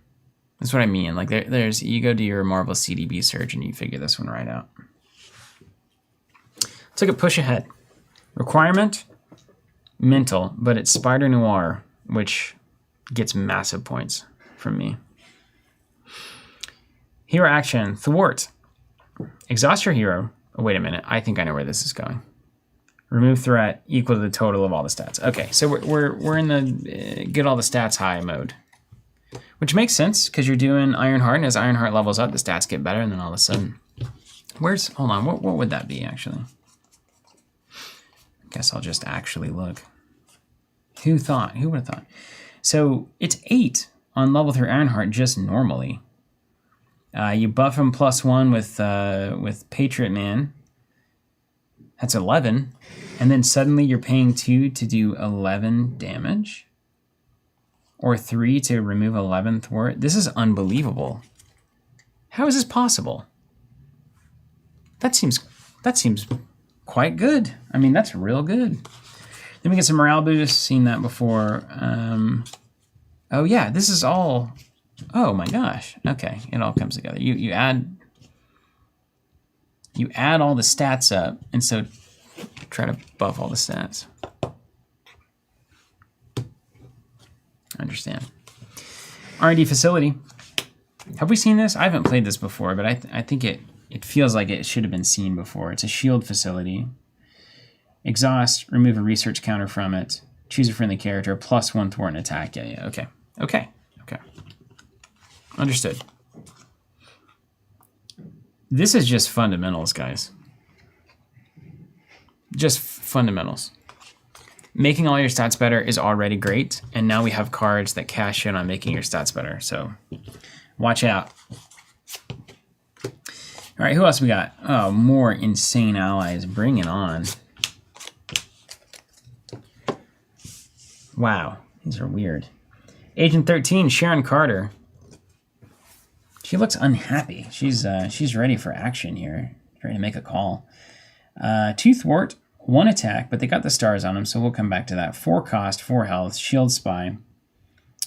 That's what I mean. Like there's you go to your Marvel CDB search and you figure this one right out. Let's look at push ahead. Requirement, mental, but it's Spider Noir, which gets massive points from me. Hero action, thwart. Exhaust your hero. Oh, wait a minute. I think I know where this is going. Remove threat equal to the total of all the stats. Okay, so we're in the get all the stats high mode, which makes sense because you're doing Ironheart, and as Ironheart levels up, the stats get better, and then all of a sudden, hold on, what would that be actually? Guess I'll just actually look. Who would have thought? So it's 8 on level 3 Ironheart just normally. You buff him +1 with Patriot Man. That's 11. And then suddenly you're paying 2 to do 11 damage? Or 3 to remove 11 thwart? This is unbelievable. How is this possible? That seems quite good. I mean, that's real good. Then we get some morale boost. Seen that before. Oh yeah, this is all. Oh my gosh. Okay, it all comes together. You add all the stats up, and so try to buff all the stats. Understand. R&D facility. Have we seen this? I haven't played this before, but I think it feels like it should have been seen before. It's a shield facility. Exhaust, remove a research counter from it. Choose a friendly character, +1 thwart and attack. Yeah, okay. Understood. This is just fundamentals, guys. Just fundamentals. Making all your stats better is already great, and now we have cards that cash in on making your stats better, so watch out. All right, who else we got? Oh, more insane allies. Bring it on. Wow, these are weird. Agent 13, Sharon Carter. She looks unhappy. She's ready for action here. Ready to make a call. 2 thwart, 1 attack, but they got the stars on them, so we'll come back to that. 4 cost, 4 health, shield spy.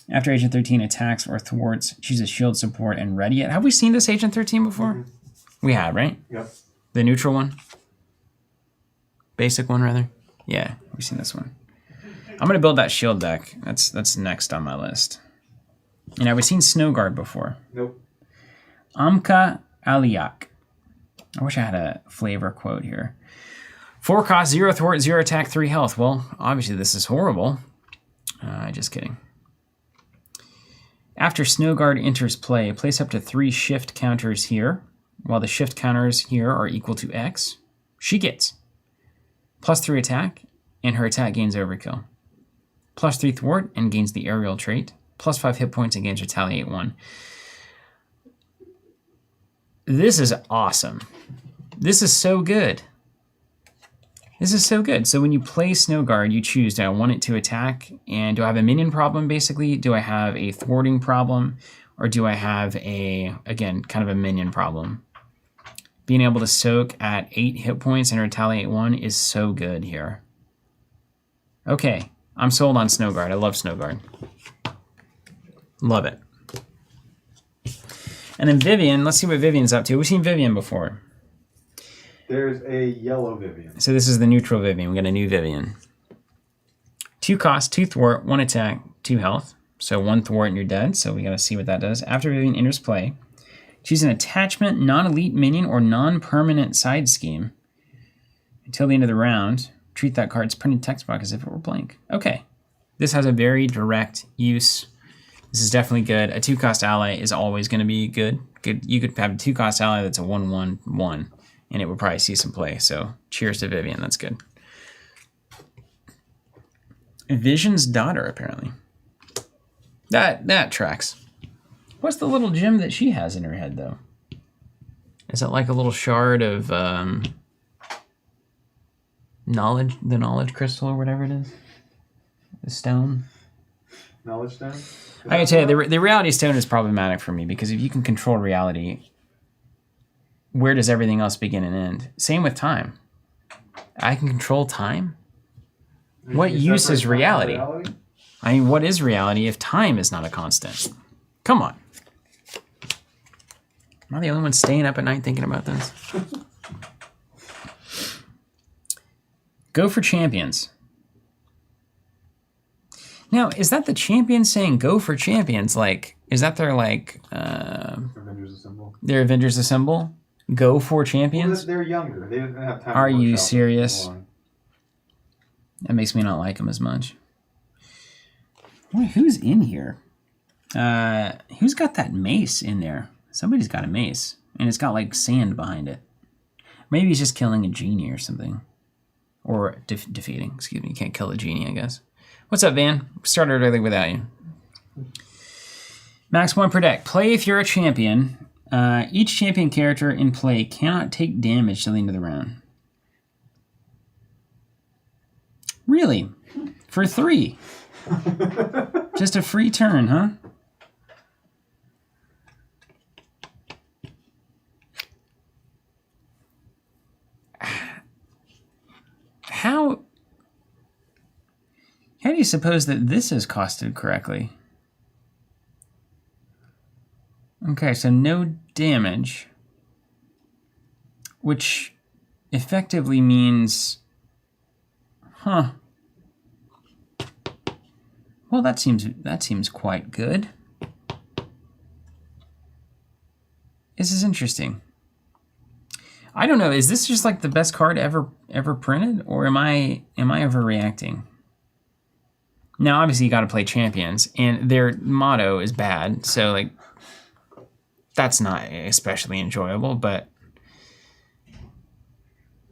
After Agent 13 attacks or thwarts, choose a shield support and ready it. Have we seen this Agent 13 before? Mm-hmm. We have, right? Yep. The neutral one? Basic one, rather? Yeah, we've seen this one. I'm going to build that shield deck. That's next on my list. And have we seen Snowguard before? Nope. Amka Aliak. I wish I had a flavor quote here. 4 cost, 0 thwart, 0 attack, 3 health. Well, obviously this is horrible. Just kidding. After Snowguard enters play, place up to 3 shift counters here. While the shift counters here are equal to X, she gets +3 attack, and her attack gains overkill. +3 thwart and gains the aerial trait. +5 hit points and gains retaliate 1. This is awesome. This is so good. This is so good. So when you play Snowguard, you choose, do I want it to attack? And do I have a minion problem, basically? Do I have a thwarting problem? Or do I have a, again, kind of a minion problem? Being able to soak at 8 hit points and retaliate 1 is so good here. Okay, I'm sold on Snowguard. I love Snowguard. Love it. And then Vivian, let's see what Vivian's up to. We've seen Vivian before. There's a yellow Vivian. So this is the neutral Vivian. We got a new Vivian. 2 cost, 2 thwart, 1 attack, 2 health. So 1 thwart and you're dead. So we got to see what that does. After Vivian enters play, choose an attachment, non-elite minion, or non-permanent side scheme. Until the end of the round, treat that card's printed text box as if it were blank. Okay. This has a very direct use. This is definitely good. A 2-cost ally is always going to be good. You could have a 2-cost ally that's a 1/1/1, and it would probably see some play. So cheers to Vivian. That's good. Vision's daughter, apparently. That tracks. What's the little gem that she has in her head, though? Is it like a little shard of knowledge, the knowledge crystal or whatever it is? The stone? Knowledge stone? I can tell you, the reality stone is problematic for me because if you can control reality, where does everything else begin and end? Same with time. I can control time? What use is reality? I mean, what is reality if time is not a constant? Come on. Am I the only one staying up at night thinking about this? Go for champions. Now, is that the champions saying go for champions? Like, is that their, like... Avengers Assemble. Their Avengers Assemble? Go for champions? Well, they're younger. They didn't have time. Are you serious? That makes me not like him as much. Wait, who's in here? Who's got that mace in there? Somebody's got a mace, and it's got like sand behind it. Maybe he's just killing a genie or something. Or defeating, excuse me. You can't kill a genie, I guess. What's up, Van? Started early without you. Max 1 per deck. Play if you're a champion. Each champion character in play cannot take damage till the end of the round. Really? For 3? Just a free turn, huh? How do you suppose that this is costed correctly? Okay, so no damage, which effectively means, well, that seems quite good. This is interesting. I don't know. Is this just like the best card ever printed, or am I overreacting? Now, obviously, you got to play champions, and their motto is bad, so like that's not especially enjoyable. But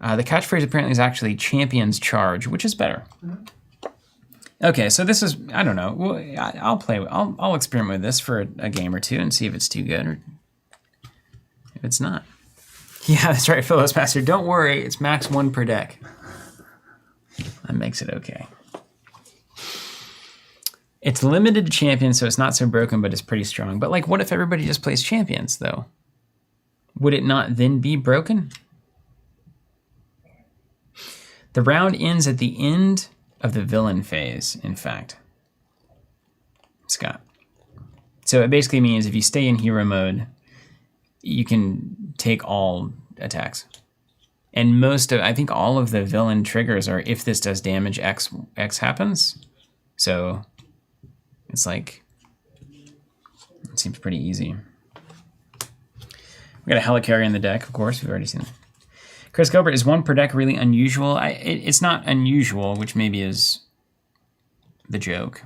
the catchphrase apparently is actually "Champions Charge," which is better. Okay, so this is, I don't know. Well, I'll experiment with this for a game or two and see if it's too good or if it's not. Yeah, that's right, Phyllis Master. Don't worry, it's max 1 per deck. That makes it okay. It's limited to champions, so it's not so broken, but it's pretty strong. But like, what if everybody just plays champions, though? Would it not then be broken? The round ends at the end of the villain phase, in fact. Scott. So it basically means if you stay in hero mode, you can take all attacks. And I think all of the villain triggers are if this does damage, X happens. So it's like, it seems pretty easy. We got a Helicarrier in the deck, of course, we've already seen it. Chris Gilbert, is 1 per deck really unusual? It's not unusual, which maybe is the joke.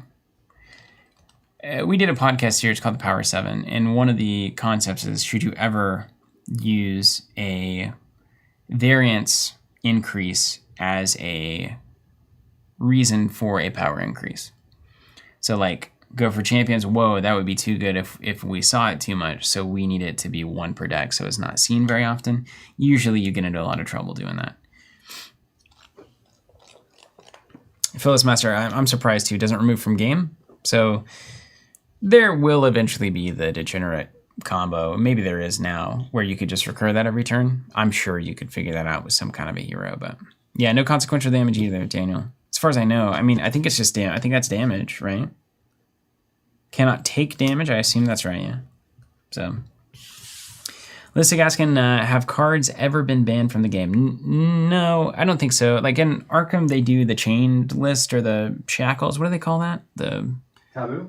We did a podcast series called The Power 7, and one of the concepts is, should you ever use a variance increase as a reason for a power increase? So like, go for champions, whoa, that would be too good if we saw it too much, so we need it to be 1 per deck, so it's not seen very often. Usually you get into a lot of trouble doing that. Phyllis Master, I'm surprised too, doesn't remove from game, so there will eventually be the degenerate combo, maybe there is now, where you could just recur that every turn. I'm sure you could figure that out with some kind of a hero, but yeah, no consequential damage either, Daniel. As far as I know, I mean, I think it's just I think that's damage, right? Cannot take damage, I assume that's right, yeah. So, Listic asking, have cards ever been banned from the game? No, I don't think so. Like in Arkham, they do the chained list or the shackles. What do they call that? The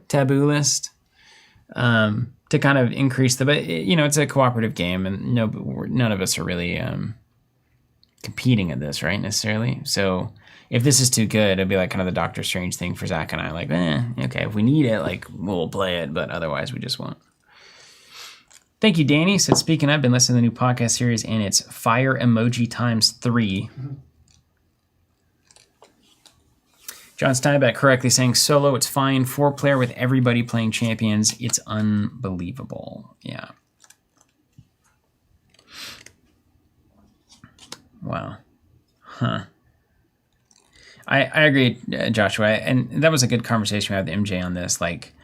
taboo list. To kind of increase but it's a cooperative game, and none of us are really competing at this, right, necessarily. So if this is too good, it'll be like kind of the Doctor Strange thing for Zach and I, like, okay, if we need it, like, we'll play it, but otherwise we just won't. Thank you, Danny. Said, speaking, I've been listening to the new podcast series, and it's fire emoji times 3. John Steinbeck correctly saying, solo, it's fine. 4-player with everybody playing champions. It's unbelievable. Yeah. Wow. Huh. I agree, Joshua, and that was a good conversation we had with MJ on this, like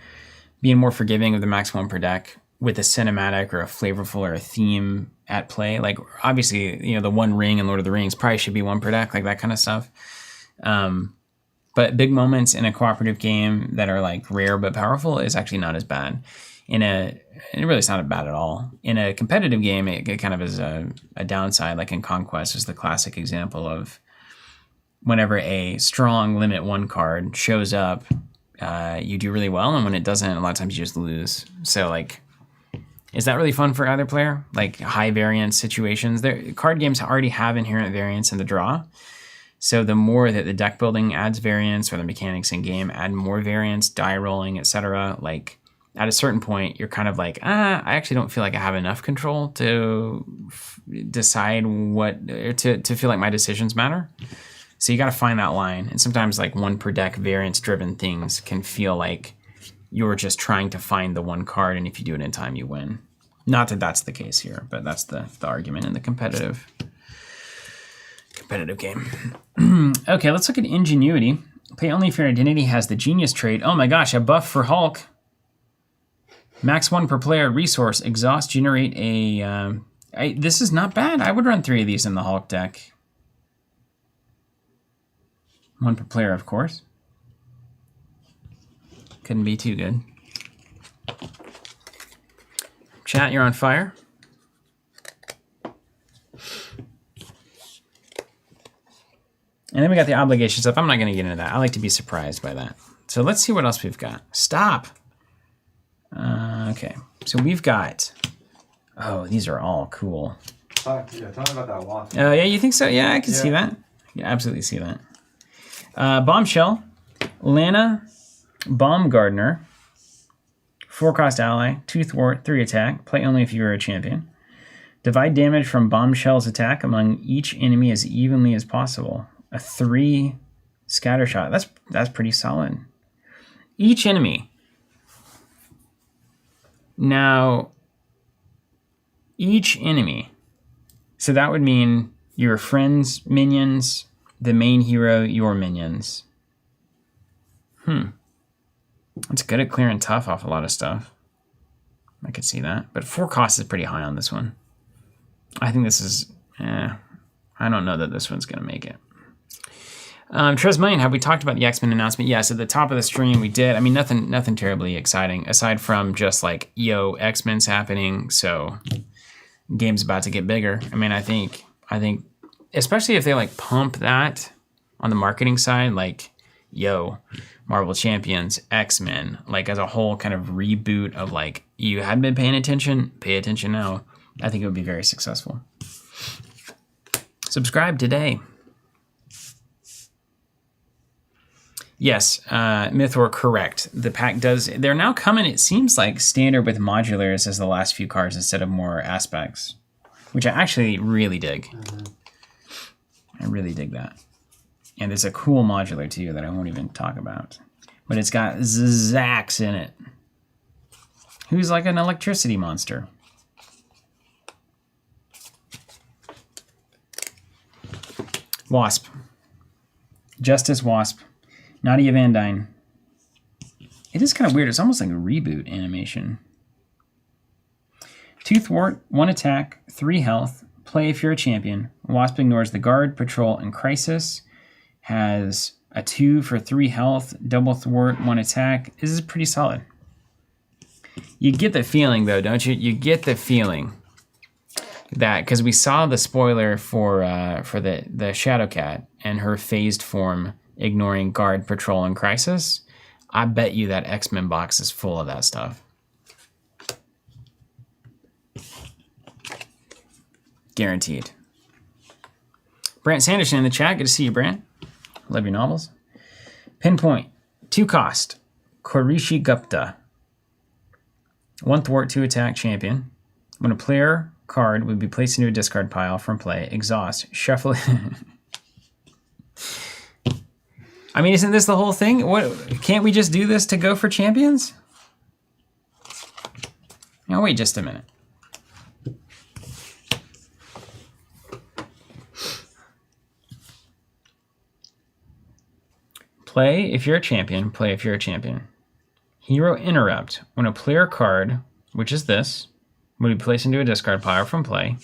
being more forgiving of the max 1 per deck with a cinematic or a flavorful or a theme at play. Like, obviously, the One Ring in Lord of the Rings probably should be 1 per deck, like that kind of stuff. But big moments in a cooperative game that are like rare but powerful is actually not as bad. It really is not bad at all. In a competitive game, it kind of is a downside. Like in Conquest is the classic example of whenever a strong limit 1 card shows up, you do really well, and when it doesn't, a lot of times you just lose. So like, is that really fun for either player? Like high variance situations, card games already have inherent variance in the draw. So the more that the deck building adds variance or the mechanics in game add more variance, die rolling, etc., like at a certain point, you're kind of like, I actually don't feel like I have enough control to decide what, or to feel like my decisions matter. So you got to find that line. And sometimes like one per deck variance driven things can feel like you're just trying to find the one card, and if you do it in time, you win. Not that that's the case here, but that's the argument in the competitive game. Okay, let's look at Ingenuity. Play only if your identity has the Genius trait. Oh my gosh, a buff for Hulk. Max 1 per player resource. Exhaust, generate a... this is not bad. I would run 3 of these in the Hulk deck. 1 per player, of course. Couldn't be too good. Chat, you're on fire. And then we got the obligation stuff. I'm not going to get into that. I like to be surprised by that. So let's see what else we've got. Stop. Okay. So we've got... Oh, these are all cool. Yeah, tell me about that wasp. Oh, yeah, you think so? Yeah, I can see that. I can absolutely see that. Bombshell. Lana. Baumgartner. 4-cost ally. 2 thwart, 3 attack. Play only if you are a champion. Divide damage from Bombshell's attack among each enemy as evenly as possible. A 3 scatter shot. That's pretty solid. Each enemy. Now, each enemy. So that would mean your friends' minions, the main hero, your minions. It's good at clearing tough off a lot of stuff. I could see that. But 4 cost is pretty high on this one. I think this is... I don't know that this one's going to make it. Tresmillion, have we talked about the X-Men announcement? Yes, at the top of the stream we did. I mean, nothing terribly exciting, aside from just like, yo, X-Men's happening, so game's about to get bigger. I mean, I think, especially if they like pump that on the marketing side, like, yo, Marvel Champions, X-Men, like as a whole kind of reboot of like, you hadn't been paying attention, pay attention now. I think it would be very successful. Subscribe today. Yes, Mythor, correct. The pack does... They're now coming, it seems like, standard with modulars as the last few cards instead of more aspects, which I actually really dig. I really dig that. And there's a cool modular, too, that I won't even talk about. But it's got Zax in it, who's like an electricity monster. Wasp. Justice Wasp. Nadia Van Dyne. It is kind of weird. It's almost like a reboot animation. 2 thwart, 1 attack, 3 health. Play if you're a champion. Wasp ignores the guard, patrol, and crisis. Has a 2 for 3 health, double thwart, 1 attack. This is pretty solid. You get the feeling, though, don't you? You get the feeling that, because we saw the spoiler for the Shadowcat and her phased form ignoring guard, patrol, and crisis. I bet you that X-Men box is full of that stuff. Guaranteed. Brant Sanderson in the chat. Good to see you, Brant. Love your novels. Pinpoint. 2 cost. Korishi Gupta. 1 thwart, 2 attack champion. When a player card would be placed into a discard pile from play, exhaust, shuffle it. I mean, isn't this the whole thing? What, can't we just do this to go for champions? Now, wait just a minute. Play if you're a champion. Play if you're a champion. Hero Interrupt. When a player card, which is this, would be placed into a discard pile from play.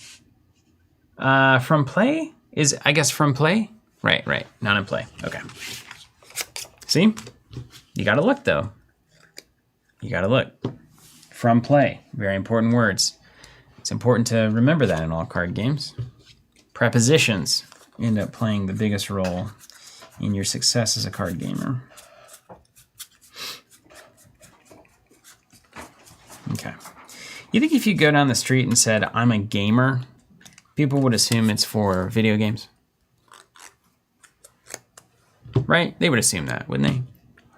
From play? Is, I guess, from play? Right. Not in play. Okay. See? You gotta look, though. You gotta look. From play. Very important words. It's important to remember that in all card games. Prepositions end up playing the biggest role in your success as a card gamer. Okay. You think if you go down the street and said, I'm a gamer, people would assume it's for video games? right? They would assume that, wouldn't they?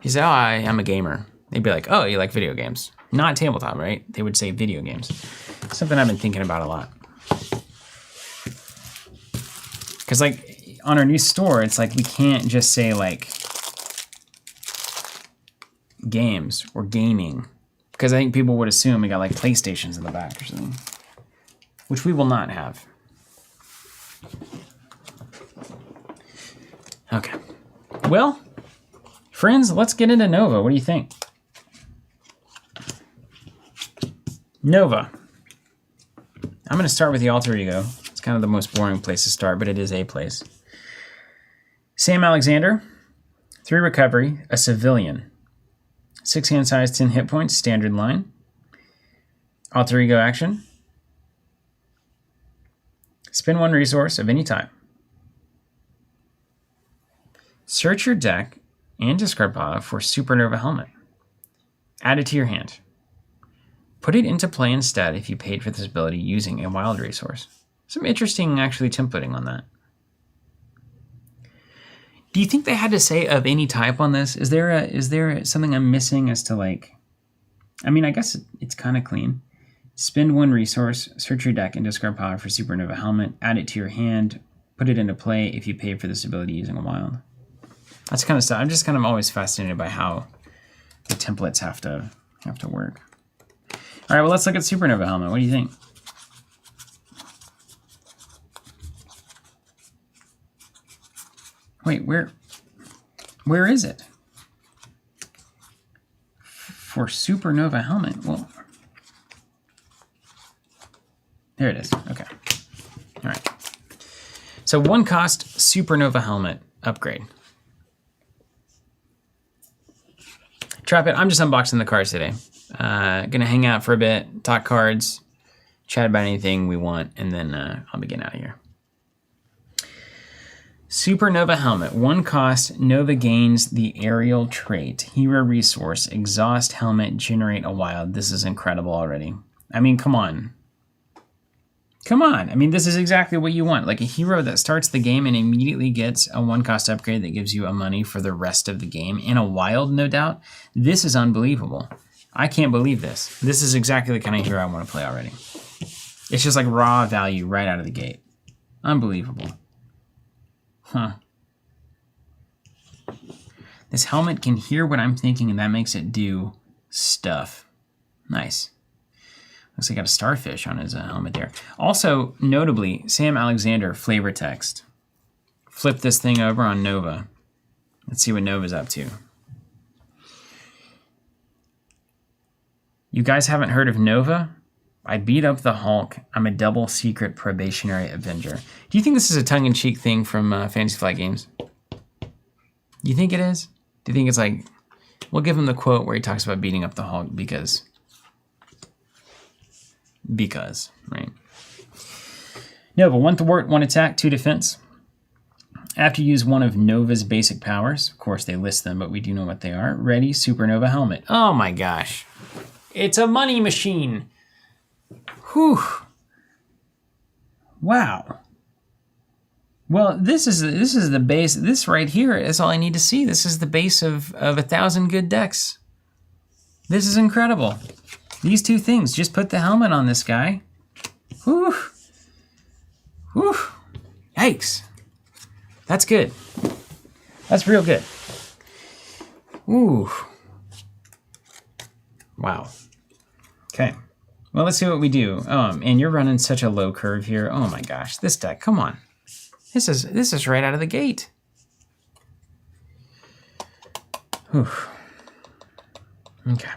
You say, oh, I'm a gamer. They'd be like, oh, you like video games. Not tabletop, right? They would say video games. Something I've been thinking about a lot. Because like on our new store, it's like we can't just say like games or gaming. Because I think people would assume we got like PlayStations in the back or something. Which we will not have. Okay. Well, friends, let's get into Nova. What do you think? Nova. I'm going to start with the alter ego. It's kind of the most boring place to start, but it is a place. Sam Alexander, 3 recovery, a civilian. 6 hand size, 10 hit points, standard line. Alter ego action. Spend 1 resource of any type. Search your deck and discard pile for Supernova Helmet. Add it to your hand. Put it into play instead if you paid for this ability using a wild resource. Some interesting, actually, templating on that. Do you think they had to say of any type on this? Is there something I'm missing as to like... I mean, I guess it's kind of clean. Spend 1 resource, search your deck and discard power for Supernova Helmet. Add it to your hand. Put it into play if you paid for this ability using a wild. That's kind of stuff. I'm just kind of always fascinated by how the templates have to work. All right, well, let's look at Supernova Helmet. What do you think? Wait, where is it? For Supernova Helmet? Well, there it is. Okay. All right. So 1 cost Supernova Helmet upgrade. Trap it. I'm just unboxing the cards today. Gonna hang out for a bit, talk cards, chat about anything we want, and then I'll be getting out of here. Supernova Helmet. 1 cost. Nova gains the aerial trait. Hero resource. Exhaust helmet. Generate a wild. This is incredible already. I mean, come on. Come on. I mean, this is exactly what you want. Like a hero that starts the game and immediately gets a 1 cost upgrade that gives you a money for the rest of the game. And a wild, no doubt. This is unbelievable. I can't believe this. This is exactly the kind of hero I want to play already. It's just like raw value right out of the gate. Unbelievable. Huh. This helmet can hear what I'm thinking, and that makes it do stuff. Nice. Looks like got a starfish on his helmet there. Also, notably, Sam Alexander flavor text. Flip this thing over on Nova. Let's see what Nova's up to. You guys haven't heard of Nova? I beat up the Hulk. I'm a double secret probationary Avenger. Do you think this is a tongue-in-cheek thing from Fantasy Flight Games? Do you think it is? Do you think it's like, we'll give him the quote where he talks about beating up the Hulk because, right? Nova, 1 thwart, 1 attack, 2 defense. After you use one of Nova's basic powers, of course they list them, but we do know what they are. Ready, Supernova Helmet. Oh my gosh. It's a money machine. Whew. Wow. Well, this is the base. This right here is all I need to see. This is the base of 1,000 good decks. This is incredible. These 2 things. Just put the helmet on this guy. Whew. Whew. Yikes. That's good. That's real good. Ooh. Wow. Okay. Well, let's see what we do. And you're running such a low curve here. Oh my gosh, this deck, come on. This is right out of the gate. Whew. Okay.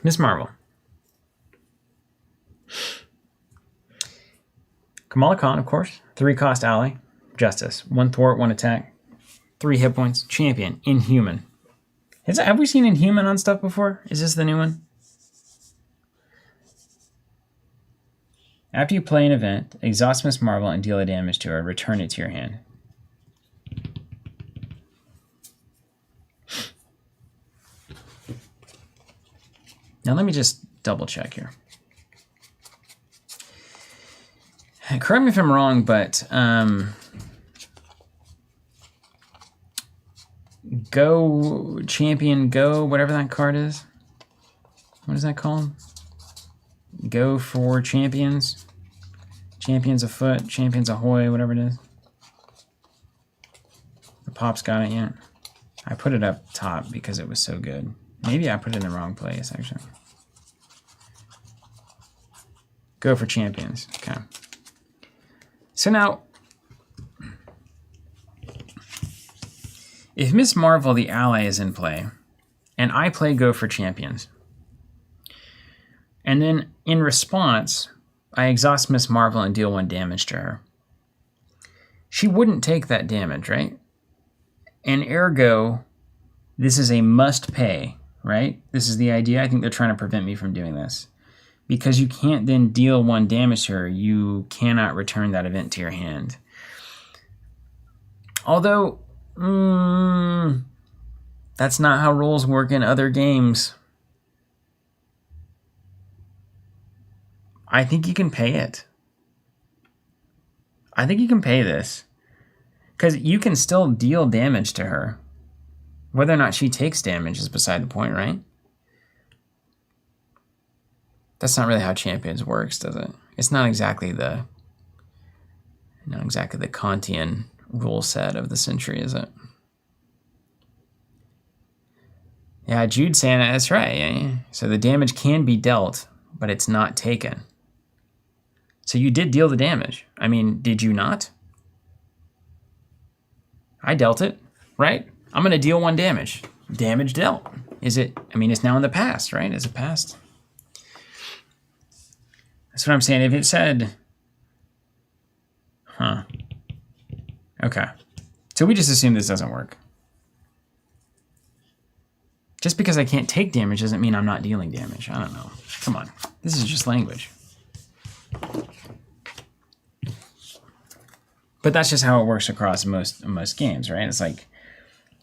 Miss Marvel. Kamala Khan, of course. 3 cost ally. Justice. 1 thwart, 1 attack. 3 hit points. Champion. Inhuman. Have we seen Inhuman on stuff before? Is this the new one? After you play an event, exhaust Miss Marvel and deal a damage to her. Return it to your hand. Now let me just double check here. correct me if I'm wrong, but Go Champion Go, whatever that card is. What is that called? Go for Champions. Champions afoot, Champions ahoy, whatever it is. The Pop's got it yet. I put it up top because it was so good. Maybe I put it in the wrong place, actually. Go for Champions. Okay. So now, if Miss Marvel, the ally, is in play, and I play Go for Champions, and then in response, I exhaust Miss Marvel and deal 1 damage to her, she wouldn't take that damage, right? And ergo, this is a must pay, right? This is the idea. I think they're trying to prevent me from doing this. Because you can't then deal 1 damage to her, you cannot return that event to your hand. Although, that's not how rules work in other games. I think you can pay it. I think you can pay this. Because you can still deal damage to her. Whether or not she takes damage is beside the point, right? That's not really how Champions works, does it? It's not exactly the Kantian rule set of the century, is it? Yeah, Jude saying it, that's right. Yeah. So the damage can be dealt, but it's not taken. So you did deal the damage. I mean, did you not? I dealt it, right? I'm going to deal 1 damage. Damage dealt. Is it? I mean, it's now in the past, right? Is it past? That's what I'm saying. If it said, okay. So we just assume this doesn't work. Just because I can't take damage doesn't mean I'm not dealing damage. I don't know. Come on. This is just language. But that's just how it works across most games, right? It's like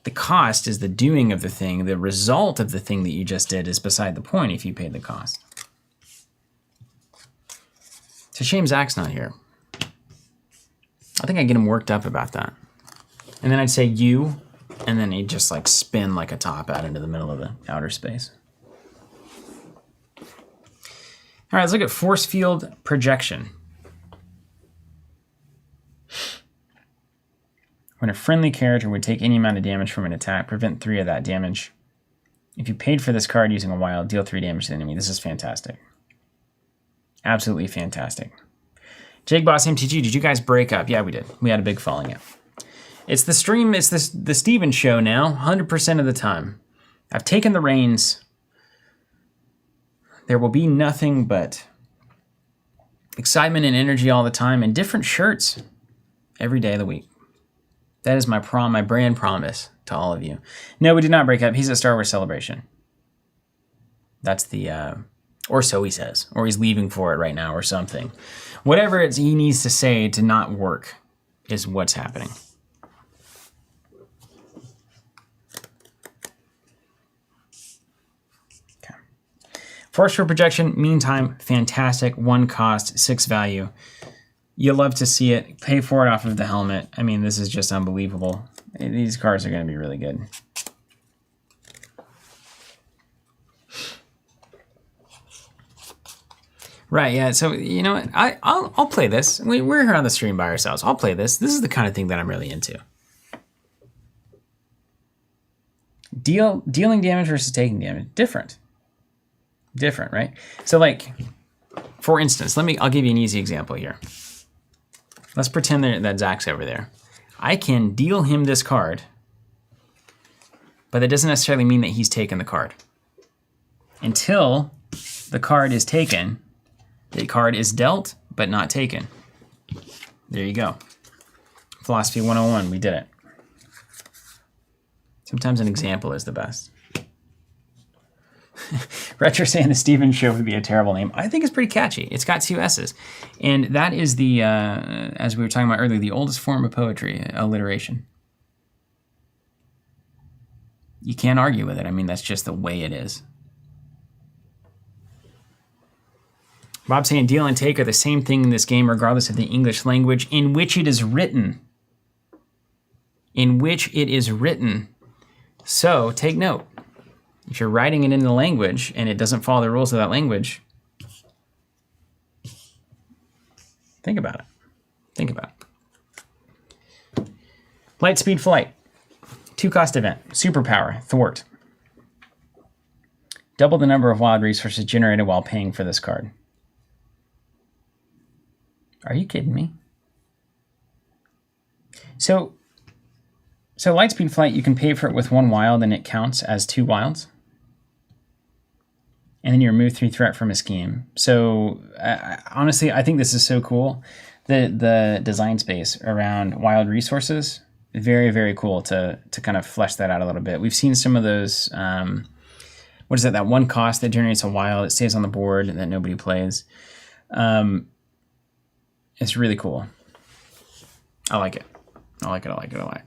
the cost is the doing of the thing. The result of the thing that you just did is beside the point if you paid the cost. It's a shame Zach's not here. I think I'd get him worked up about that. And then I'd say you, and then he'd just like spin like a top out into the middle of the outer space. All right, let's look at force field projection. When a friendly character would take any amount of damage from an attack, prevent 3 of that damage. If you paid for this card using a wild, deal 3 damage to the enemy. This is fantastic. Absolutely fantastic. Jake Boss MTG, did you guys break up? Yeah, we did. We had a big falling out. It's the stream, it's the Steven show now, 100% of the time. I've taken the reins. There will be nothing but excitement and energy all the time and different shirts every day of the week. That is my brand promise to all of you. No, we did not break up. He's at Star Wars Celebration. That's the, or so he says, or he's leaving for it right now or something. Whatever he needs to say to not work is what's happening. Okay. Force for projection, meantime, fantastic. 1 cost, 6 value. You love to see it. Pay for it off of the helmet. I mean, this is just unbelievable. These cards are going to be really good. Right, yeah. So, you know what? I'll play this. We're here on the stream by ourselves. I'll play this. This is the kind of thing that I'm really into. Dealing damage versus taking damage. Different, right? So, like, for instance, I'll give you an easy example here. Let's pretend that Zach's over there. I can deal him this card, but that doesn't necessarily mean that he's taken the card. Until the card is taken, the card is dealt, but not taken. There you go. Philosophy 101, we did it. Sometimes an example is the best. Retro saying the Steven Show would be a terrible name. I think it's pretty catchy. It's got 2 S's. And that is the, as we were talking about earlier, the oldest form of poetry, alliteration. You can't argue with it. I mean, that's just the way it is. Bob saying deal and take are the same thing in this game, regardless of the English language in which it is written. In which it is written. So take note. If you're writing it in the language and it doesn't follow the rules of that language, think about it. Think about it. Light speed flight. 2-cost event. Superpower. Thwart. Double the number of wild resources generated while paying for this card. Are you kidding me? So Lightspeed Flight, you can pay for it with 1 wild and it counts as 2 wilds. And then you remove 3 threat from a scheme. So honestly, I think this is so cool. The design space around wild resources, very, very cool to kind of flesh that out a little bit. We've seen some of those, what is it, that 1 cost that generates a wild, it stays on the board that nobody plays. It's really cool. I like it. I like it. Okay.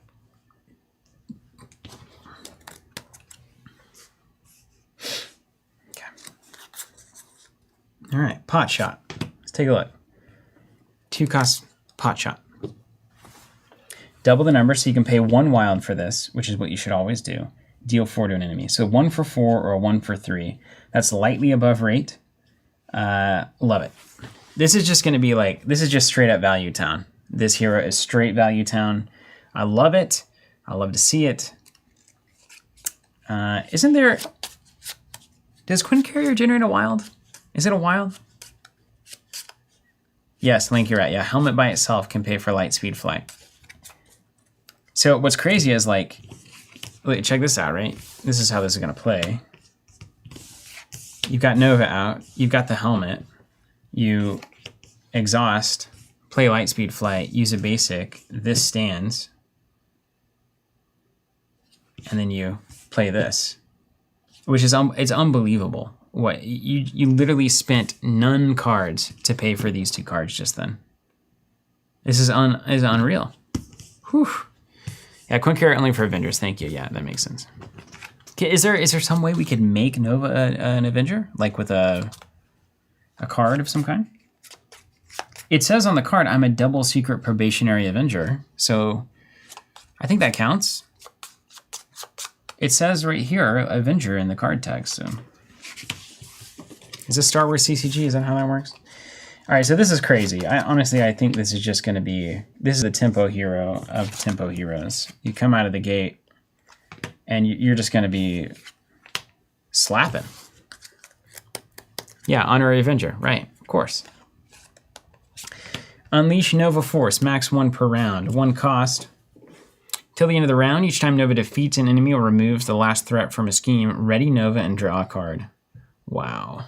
All right, pot shot. Let's take a look. 2-cost pot shot. Double the number so you can pay 1 wild for this, which is what you should always do. Deal 4 to an enemy. So 1 for 4 or 1 for 3. That's lightly above rate. Love it. This is just going to be like, this is just straight up value town. This hero is straight value town. I love it. I love to see it. Isn't there... Does Quinn Carrier generate a wild? Is it a wild? Yes, Link, you're right. Yeah, helmet by itself can pay for light speed flight. So what's crazy is like... Wait, check this out, right? This is how this is going to play. You've got Nova out. You've got the helmet. You exhaust, play Lightspeed Flight, use a basic, this stands, and then you play this, which is it's unbelievable. What you literally spent none cards to pay for these 2 cards just then. This is unreal. Whew. Yeah, Quinn Carrier only for Avengers. Thank you. Yeah, that makes sense. Okay, is there some way we could make Nova an Avenger, like with a card of some kind? It says on the card, I'm a double secret probationary Avenger. So I think that counts. It says right here, Avenger in the card text. So is this Star Wars CCG? Is that how that works? All right, so this is crazy. I think this is just going to be, this is the tempo hero of tempo heroes. You come out of the gate and you're just going to be slapping. Yeah, Honorary Avenger, right, of course. Unleash Nova Force, max 1 per round, 1 cost. Till the end of the round, each time Nova defeats an enemy or removes the last threat from a scheme, ready Nova and draw a card. Wow.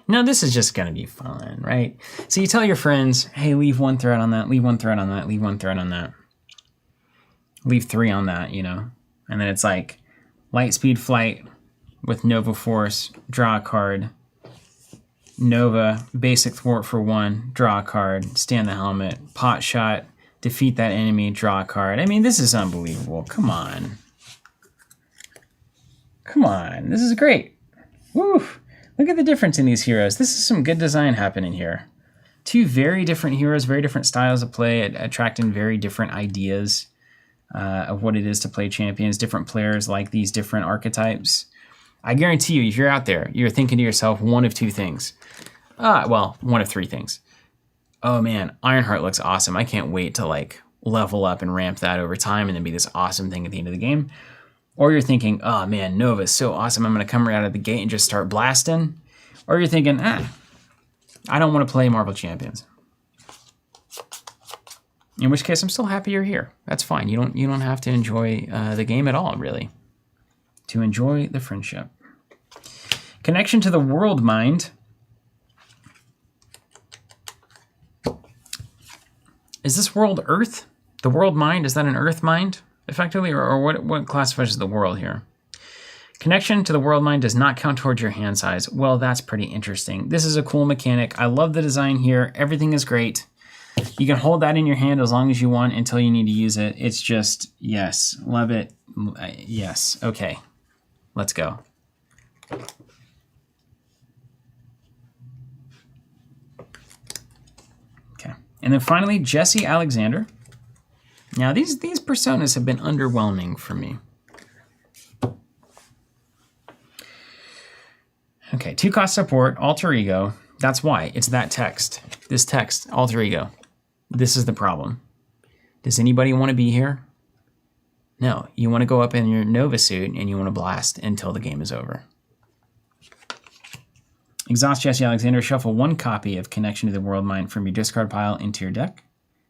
Now this is just gonna be fun, right? So you tell your friends, hey, leave 1 threat on that, leave 1 threat on that, leave 1 threat on that. Leave 3 on that, you know? And then it's like, Lightspeed Flight, with Nova Force, draw a card. Nova, basic thwart for 1, draw a card, stand the helmet, pot shot, defeat that enemy, draw a card. I mean, this is unbelievable. Come on. Come on. This is great. Woo! Look at the difference in these heroes. This is some good design happening here. 2 very different heroes, very different styles of play, attracting very different ideas of what it is to play champions. Different players like these different archetypes. I guarantee you, if you're out there, you're thinking to yourself one of 2 things. Well, one of 3 things. Oh man, Ironheart looks awesome. I can't wait to like level up and ramp that over time and then be this awesome thing at the end of the game. Or you're thinking, oh man, Nova's so awesome. I'm going to come right out of the gate and just start blasting. Or you're thinking, I don't want to play Marvel Champions. In which case, I'm still happy you're here. That's fine. You don't have to enjoy the game at all, really. To enjoy the friendship. Connection to the world mind. Is this world Earth? The world mind, is that an Earth mind, effectively? Or what classifies as the world here? Connection to the world mind does not count towards your hand size. Well, that's pretty interesting. This is a cool mechanic. I love the design here. Everything is great. You can hold that in your hand as long as you want until you need to use it. It's just, yes, love it. Yes, okay. Let's go. And then finally, Jesse Alexander. Now, these personas have been underwhelming for me. Okay, 2-cost support, alter ego. That's why. It's that text. This text, alter ego. This is the problem. Does anybody want to be here? No. You want to go up in your Nova suit and you want to blast until the game is over. Exhaust Jesse Alexander. Shuffle 1 copy of Connection to the World Mind from your discard pile into your deck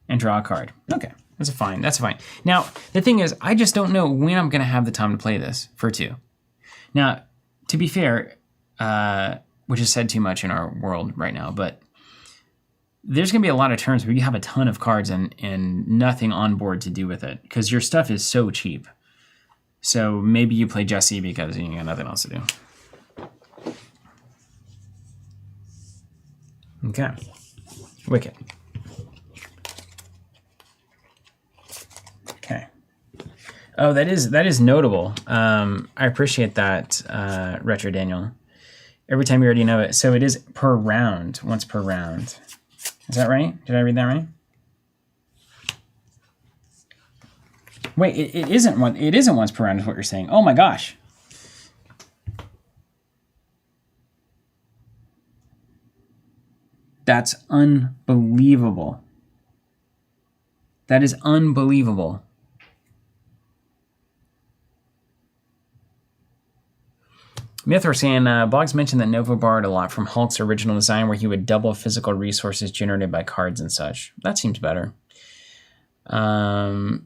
and draw a card. Okay, that's fine. That's fine. Now, the thing is, I just don't know when I'm going to have the time to play this for 2. Now, to be fair, which is said too much in our world right now, but there's going to be a lot of turns where you have a ton of cards and nothing on board to do with it because your stuff is so cheap. So maybe you play Jesse because you got nothing else to do. Okay. Wicked. Okay. Oh, that is notable. I appreciate that, Retro Daniel. Every time you already know it. So it is per round, once per round. Is that right? Did I read that right? Wait, it isn't once per round is what you're saying. Oh my gosh. That's unbelievable. That is unbelievable. Mythor saying, Boggs mentioned that Nova borrowed a lot from Hulk's original design where he would double physical resources generated by cards and such. That seems better. It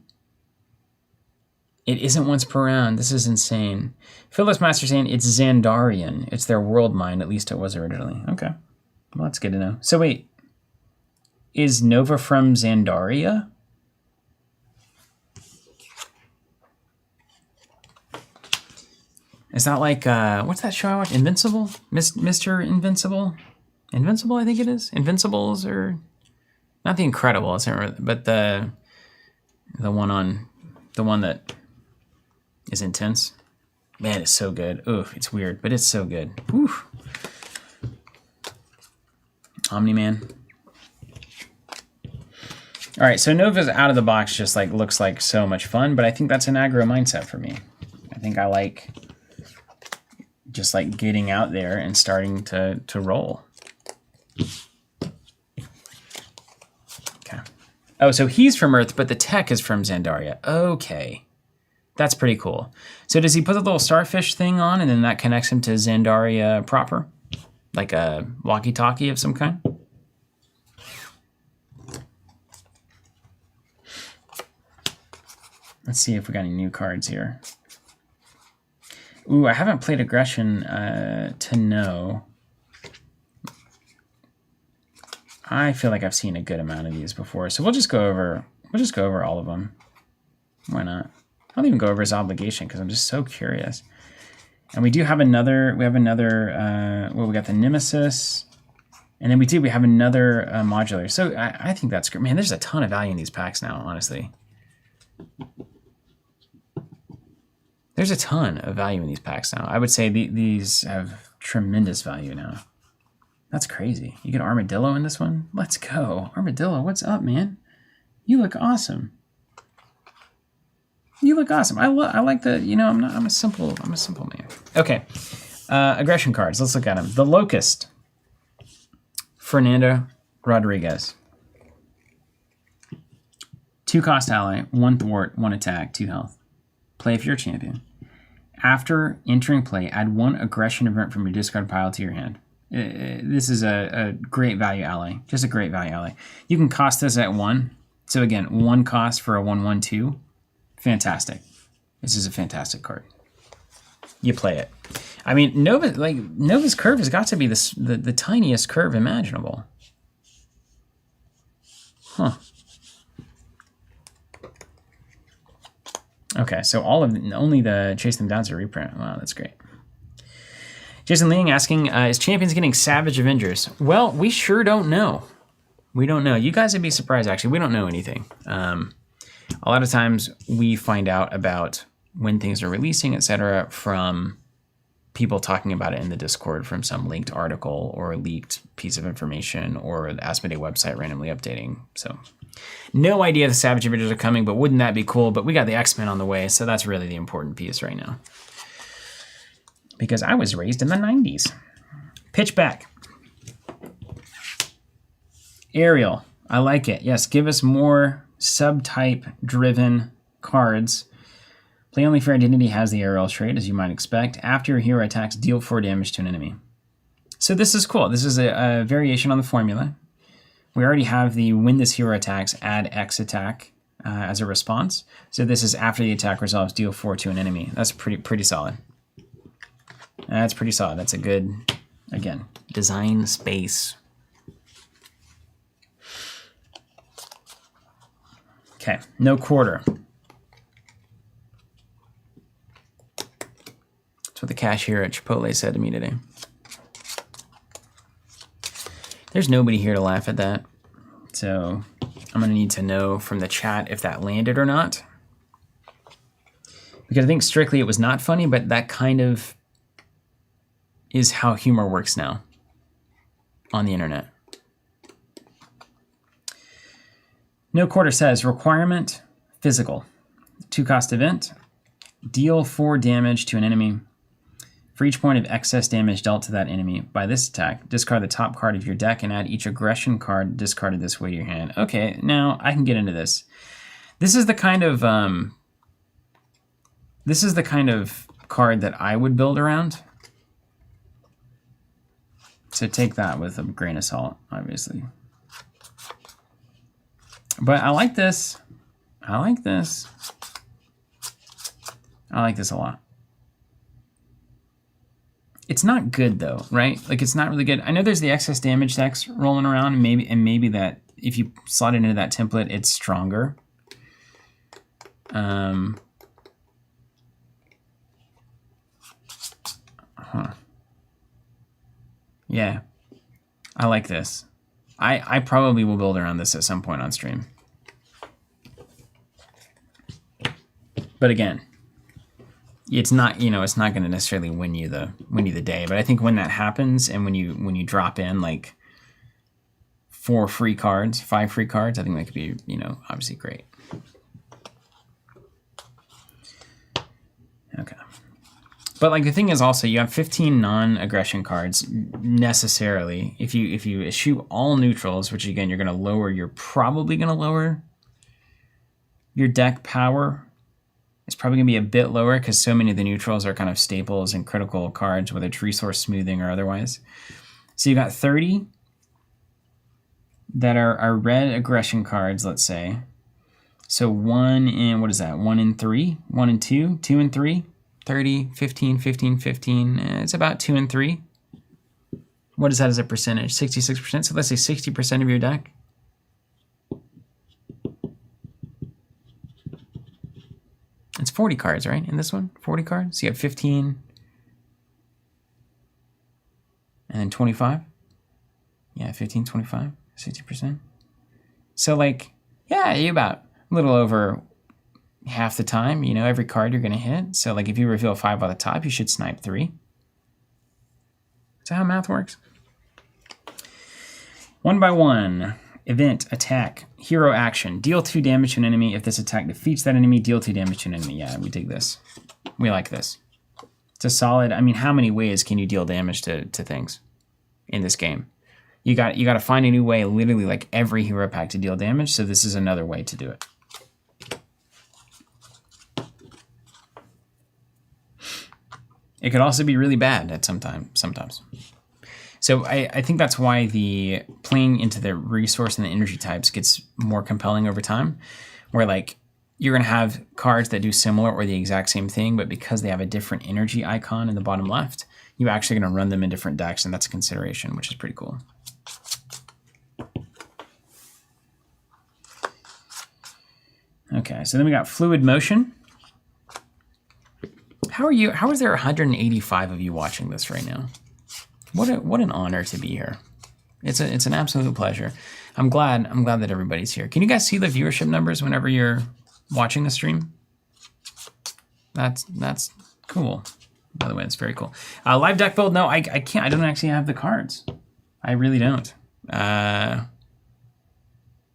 isn't once per round. This is insane. Phyllis Master saying it's Xandarian. It's their world mind. At least it was originally. Okay. Well, that's good to know. So wait. Is Nova from Xandaria? Is that like, what's that show I watch? Invincible? Mr. Invincible? Invincible, I think it is. Invincibles, or not The Incredibles, but the one that is intense. Man, it's so good. Ooh, it's weird, but it's so good. Whew. Omni-Man. All right, so Nova's out of the box just like looks like so much fun, but I think that's an aggro mindset for me. I think I like just like getting out there and starting to roll. Okay. Oh, so he's from Earth, but the tech is from Xandaria. Okay. That's pretty cool. So does he put the little starfish thing on and then that connects him to Xandaria proper? Like a walkie-talkie of some kind? Let's see if we got any new cards here. Ooh, I haven't played Aggression to know. I feel like I've seen a good amount of these before, so we'll just go over all of them. Why not? I'll even go over his obligation because I'm just so curious. And we do have another. We have another. Well, we got the Nemesis, and then we have another modular. So I think that's great. Man, there's a ton of value in these packs now. Honestly. There's a ton of value in these packs now. I would say these have tremendous value now. That's crazy. You get Armadillo in this one? Let's go. Armadillo, what's up, man? You look awesome. You look awesome. I like the, I'm a simple man. Okay. Aggression cards. Let's look at them. The Locust. Fernando Rodriguez. 2-cost ally, 1 thwart, 1 attack, 2 health. Play if you're a champion. After entering play, add 1 aggression event from your discard pile to your hand. This is a great value ally. Just a great value ally. You can cost this at 1. So again, 1 cost for a 1/1/2. Fantastic. This is a fantastic card. You play it. I mean, Nova's curve has got to be the tiniest curve imaginable. Huh. Okay, so only the Chase Them Down's a reprint. Wow, that's great. Jason Leang asking, is Champions getting Savage Avengers? Well, we sure don't know. We don't know. You guys would be surprised, actually. We don't know anything. A lot of times we find out about when things are releasing, etc., from people talking about it in the Discord from some linked article or a leaked piece of information or the Asmodee website randomly updating. So no idea the Savage Avengers are coming, but wouldn't that be cool? But we got the X-Men on the way, so that's really the important piece right now. Because I was raised in the 90s. Pitchback. Ariel. I like it. Yes, give us more subtype-driven cards. Play only for identity has the Ariel trait, as you might expect. After your hero attacks, deal 4 damage to an enemy. So this is cool. This is a variation on the formula. We already have the when this hero attacks, add X attack as a response. So this is after the attack resolves, deal 4 to an enemy. That's pretty solid. That's pretty solid. That's a good, again, design space. Okay, no quarter. That's what the cashier at Chipotle said to me today. There's nobody here to laugh at that. So I'm going to need to know from the chat if that landed or not. Because I think strictly it was not funny, but that kind of is how humor works now on the internet. No quarter says requirement physical. 2-cost event. Deal 4 damage to an enemy. For each point of excess damage dealt to that enemy by this attack, discard the top card of your deck and add each aggression card discarded this way to your hand. Okay, now I can get into this. This is the kind of card that I would build around. So take that with a grain of salt, obviously. But I like this. I like this. I like this a lot. It's not good though, right? Like it's not really good. I know there's the excess damage decks rolling around, and maybe that if you slot it into that template, it's stronger. Yeah, I like this. I probably will build around this at some point on stream. But again, it's not, it's not going to necessarily win you the day. But I think when that happens, and when you drop in like 5 free cards, I think that could be, obviously great. Okay. But like the thing is also you have 15 non-aggression cards necessarily. If you eschew all neutrals, which again you're probably gonna lower your deck power. It's probably gonna be a bit lower because so many of the neutrals are kind of staples and critical cards, whether it's resource smoothing or otherwise. So you got 30 that are red aggression cards, let's say. So 1 in, what is that? 1 in 3, 1 in 2, 2 and 3. 30, 15, 15, 15. It's about 2 and 3. What is that as a percentage? 66%. So let's say 60% of your deck. It's 40 cards, right? In this one, 40 cards. So you have 15 and then 25. Yeah, 15, 25, 60%. So like, yeah, you about a little over half the time, every card you're going to hit. So like if you reveal 5 on the top, you should snipe 3. Is that how math works? 1 by 1. Event, attack, hero action. Deal 2 damage to an enemy. If this attack defeats that enemy, deal 2 damage to an enemy. Yeah, we dig this. We like this. It's a solid, how many ways can you deal damage to things in this game? You got to find a new way, literally like every hero pack to deal damage. So this is another way to do it. It could also be really bad at sometimes. So I think that's why the playing into the resource and the energy types gets more compelling over time, where like you're going to have cards that do similar or the exact same thing, but because they have a different energy icon in the bottom left, you're actually going to run them in different decks, and that's a consideration, which is pretty cool. Okay, so then we got Fluid Motion. How are you? How is there 185 of you watching this right now? What an honor to be here. It's an absolute pleasure. I'm glad that everybody's here. Can you guys see the viewership numbers whenever you're watching the stream? That's cool. by the way. It's very cool. Live deck build, no, I can't. I don't actually have the cards. I really don't.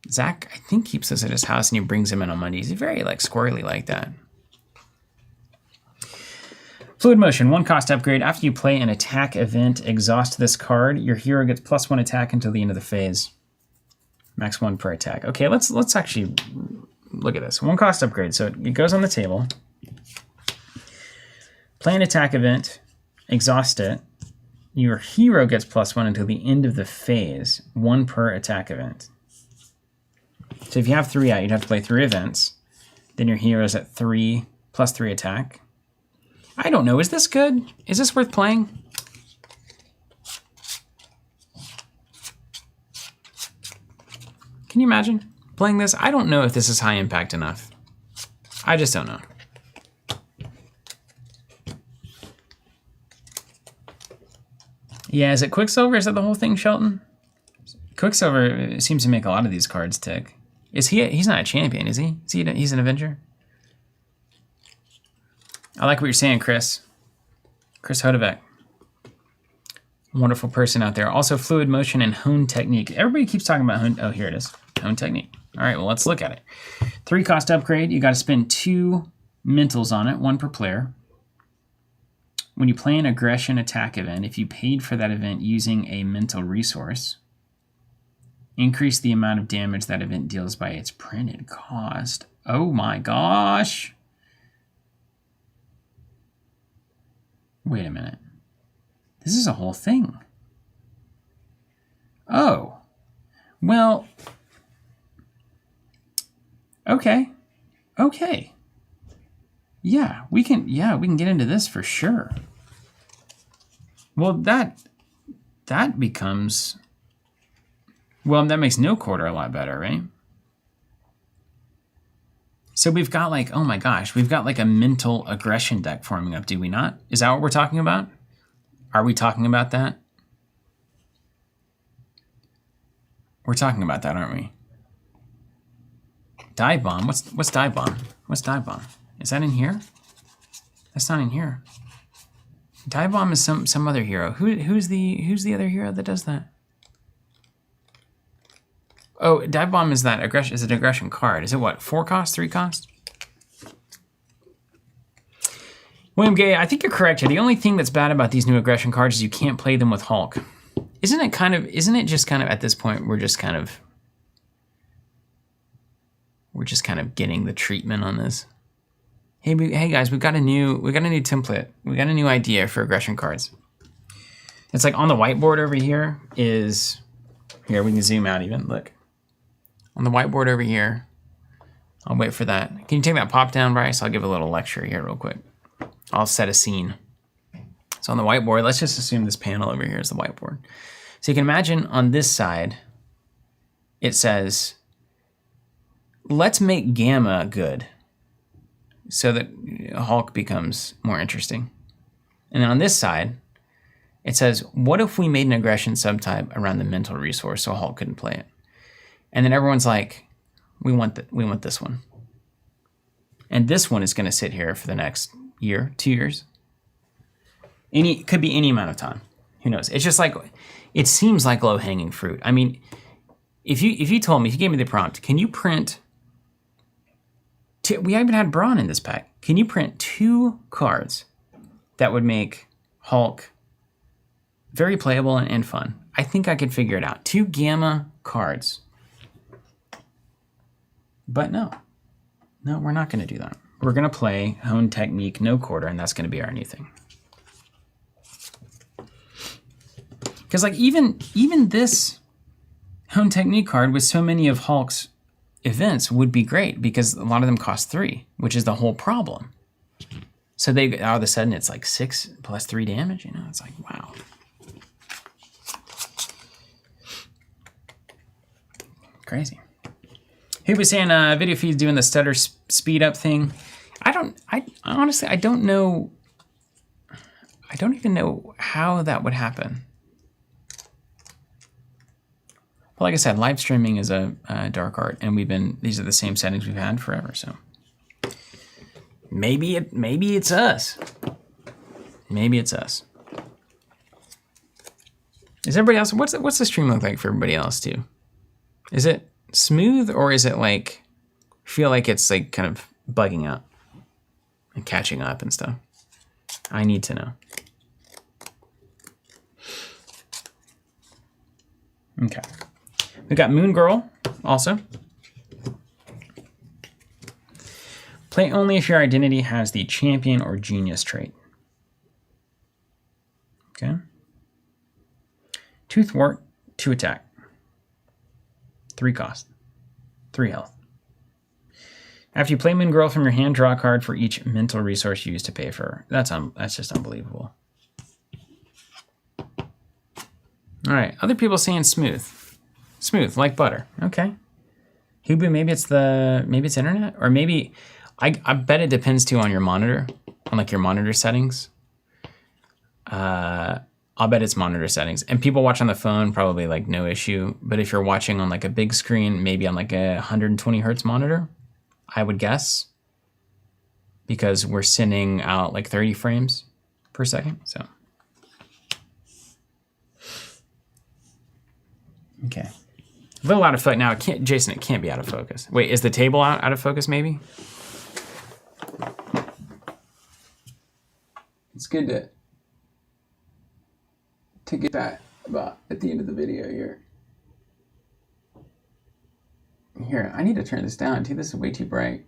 Zach, I think, keeps us at his house and he brings him in on Mondays. He's very like squirrely like that. Fluid Motion, 1 cost upgrade. After you play an attack event, exhaust this card. Your hero gets +1 attack until the end of the phase. Max 1 per attack. Okay, let's actually look at this. 1 cost upgrade. So it goes on the table. Play an attack event, exhaust it. Your hero gets +1 until the end of the phase. 1 per attack event. So if you have 3 out, you'd have to play 3 events. Then your hero is at 3 +3 attack. I don't know. Is this good? Is this worth playing? Can you imagine playing this? I don't know if this is high impact enough. I just don't know. Yeah, is it Quicksilver? Is that the whole thing, Shelton? Quicksilver seems to make a lot of these cards tick. Is he? He's not a champion, is he? He's an Avenger? I like what you're saying, Chris. Chris Hodevec. Wonderful person out there. Also, Fluid Motion and Hone Technique. Everybody keeps talking about Hone. Oh, here it is. Hone Technique. All right, well, let's look at it. 3 cost upgrade. You got to spend 2 mentals on it, 1 per player. When you play an aggression attack event, if you paid for that event using a mental resource, increase the amount of damage that event deals by its printed cost. Oh my gosh. Wait a minute. This is a whole thing. Oh. Well. Okay. Okay. Yeah, we can get into this for sure. Well, that becomes, well, that makes no quarter a lot better, right? So we've got like, oh my gosh, we've got like a mental aggression deck forming up, do we not? Is that what we're talking about? Are we talking about that? We're talking about that, aren't we? Dive Bomb, what's Dive Bomb? What's Dive Bomb? Is that in here? That's not in here. Dive Bomb is some other hero. Who's the other hero that does that? Oh, Dive Bomb is that aggression. Is an aggression card. Is it what? 4 cost? 3 cost? William Gay, I think you're correct here. The only thing that's bad about these new aggression cards is you can't play them with Hulk. Isn't it just kind of at this point we're just kind of getting the treatment on this? Hey guys, we got a new template. We got a new idea for aggression cards. It's like on the whiteboard over here is, here we can zoom out even, look. On the whiteboard over here, I'll wait for that. Can you take that pop down, Bryce? I'll give a little lecture here real quick. I'll set a scene. So on the whiteboard, let's just assume this panel over here is the whiteboard. So you can imagine on this side, it says, let's make Gamma good so that Hulk becomes more interesting. And then on this side, it says, what if we made an aggression subtype around the mental resource so Hulk couldn't play it? And then everyone's like, we want this one. And this one is going to sit here for the next year, 2 years. Could be any amount of time. Who knows? It's just like, it seems like low-hanging fruit. I mean, if you gave me the prompt, can you print, we haven't had Braun in this pack. Can you print 2 cards that would make Hulk very playable and fun? I think I could figure it out. 2 Gamma cards. But no, we're not going to do that. We're going to play Hone Technique, no quarter, and that's going to be our new thing. Because like even this Hone Technique card with so many of Hulk's events would be great because a lot of them cost 3, which is the whole problem. So they all of a sudden it's like 6 plus 3 damage. You know, it's like wow. Crazy. He was saying video feed's doing the stutter speed up thing. I honestly, I don't know. I don't even know how that would happen. But like I said, live streaming is a dark art, and these are the same settings we've had forever. So maybe it's us. Maybe it's us. Is everybody else, what's the stream look like for everybody else too? Is it smooth or is it like, feel like it's like kind of bugging out and catching up and stuff? I need to know. Okay. We got Moon Girl also. Play only if your identity has the champion or genius trait. Okay. 2 thwart, 2 attack. 3 cost. 3 health. After you play Moon Girl from your hand, draw a card for each mental resource you use to pay for her. That's just unbelievable. All right, other people saying smooth. Smooth, like butter. Okay. Hubu, maybe it's internet? Or maybe, I bet it depends too on your monitor, on like your monitor settings. I'll bet it's monitor settings. And people watch on the phone, probably like no issue. But if you're watching on like a big screen, maybe on like a 120 hertz monitor, I would guess. Because we're sending out like 30 frames per second, so. Okay. A little out of focus. Now, Jason, it can't be out of focus. Wait, is the table out of focus maybe? It's good to get that about at the end of the video here. Here, I need to turn this down too. This is way too bright.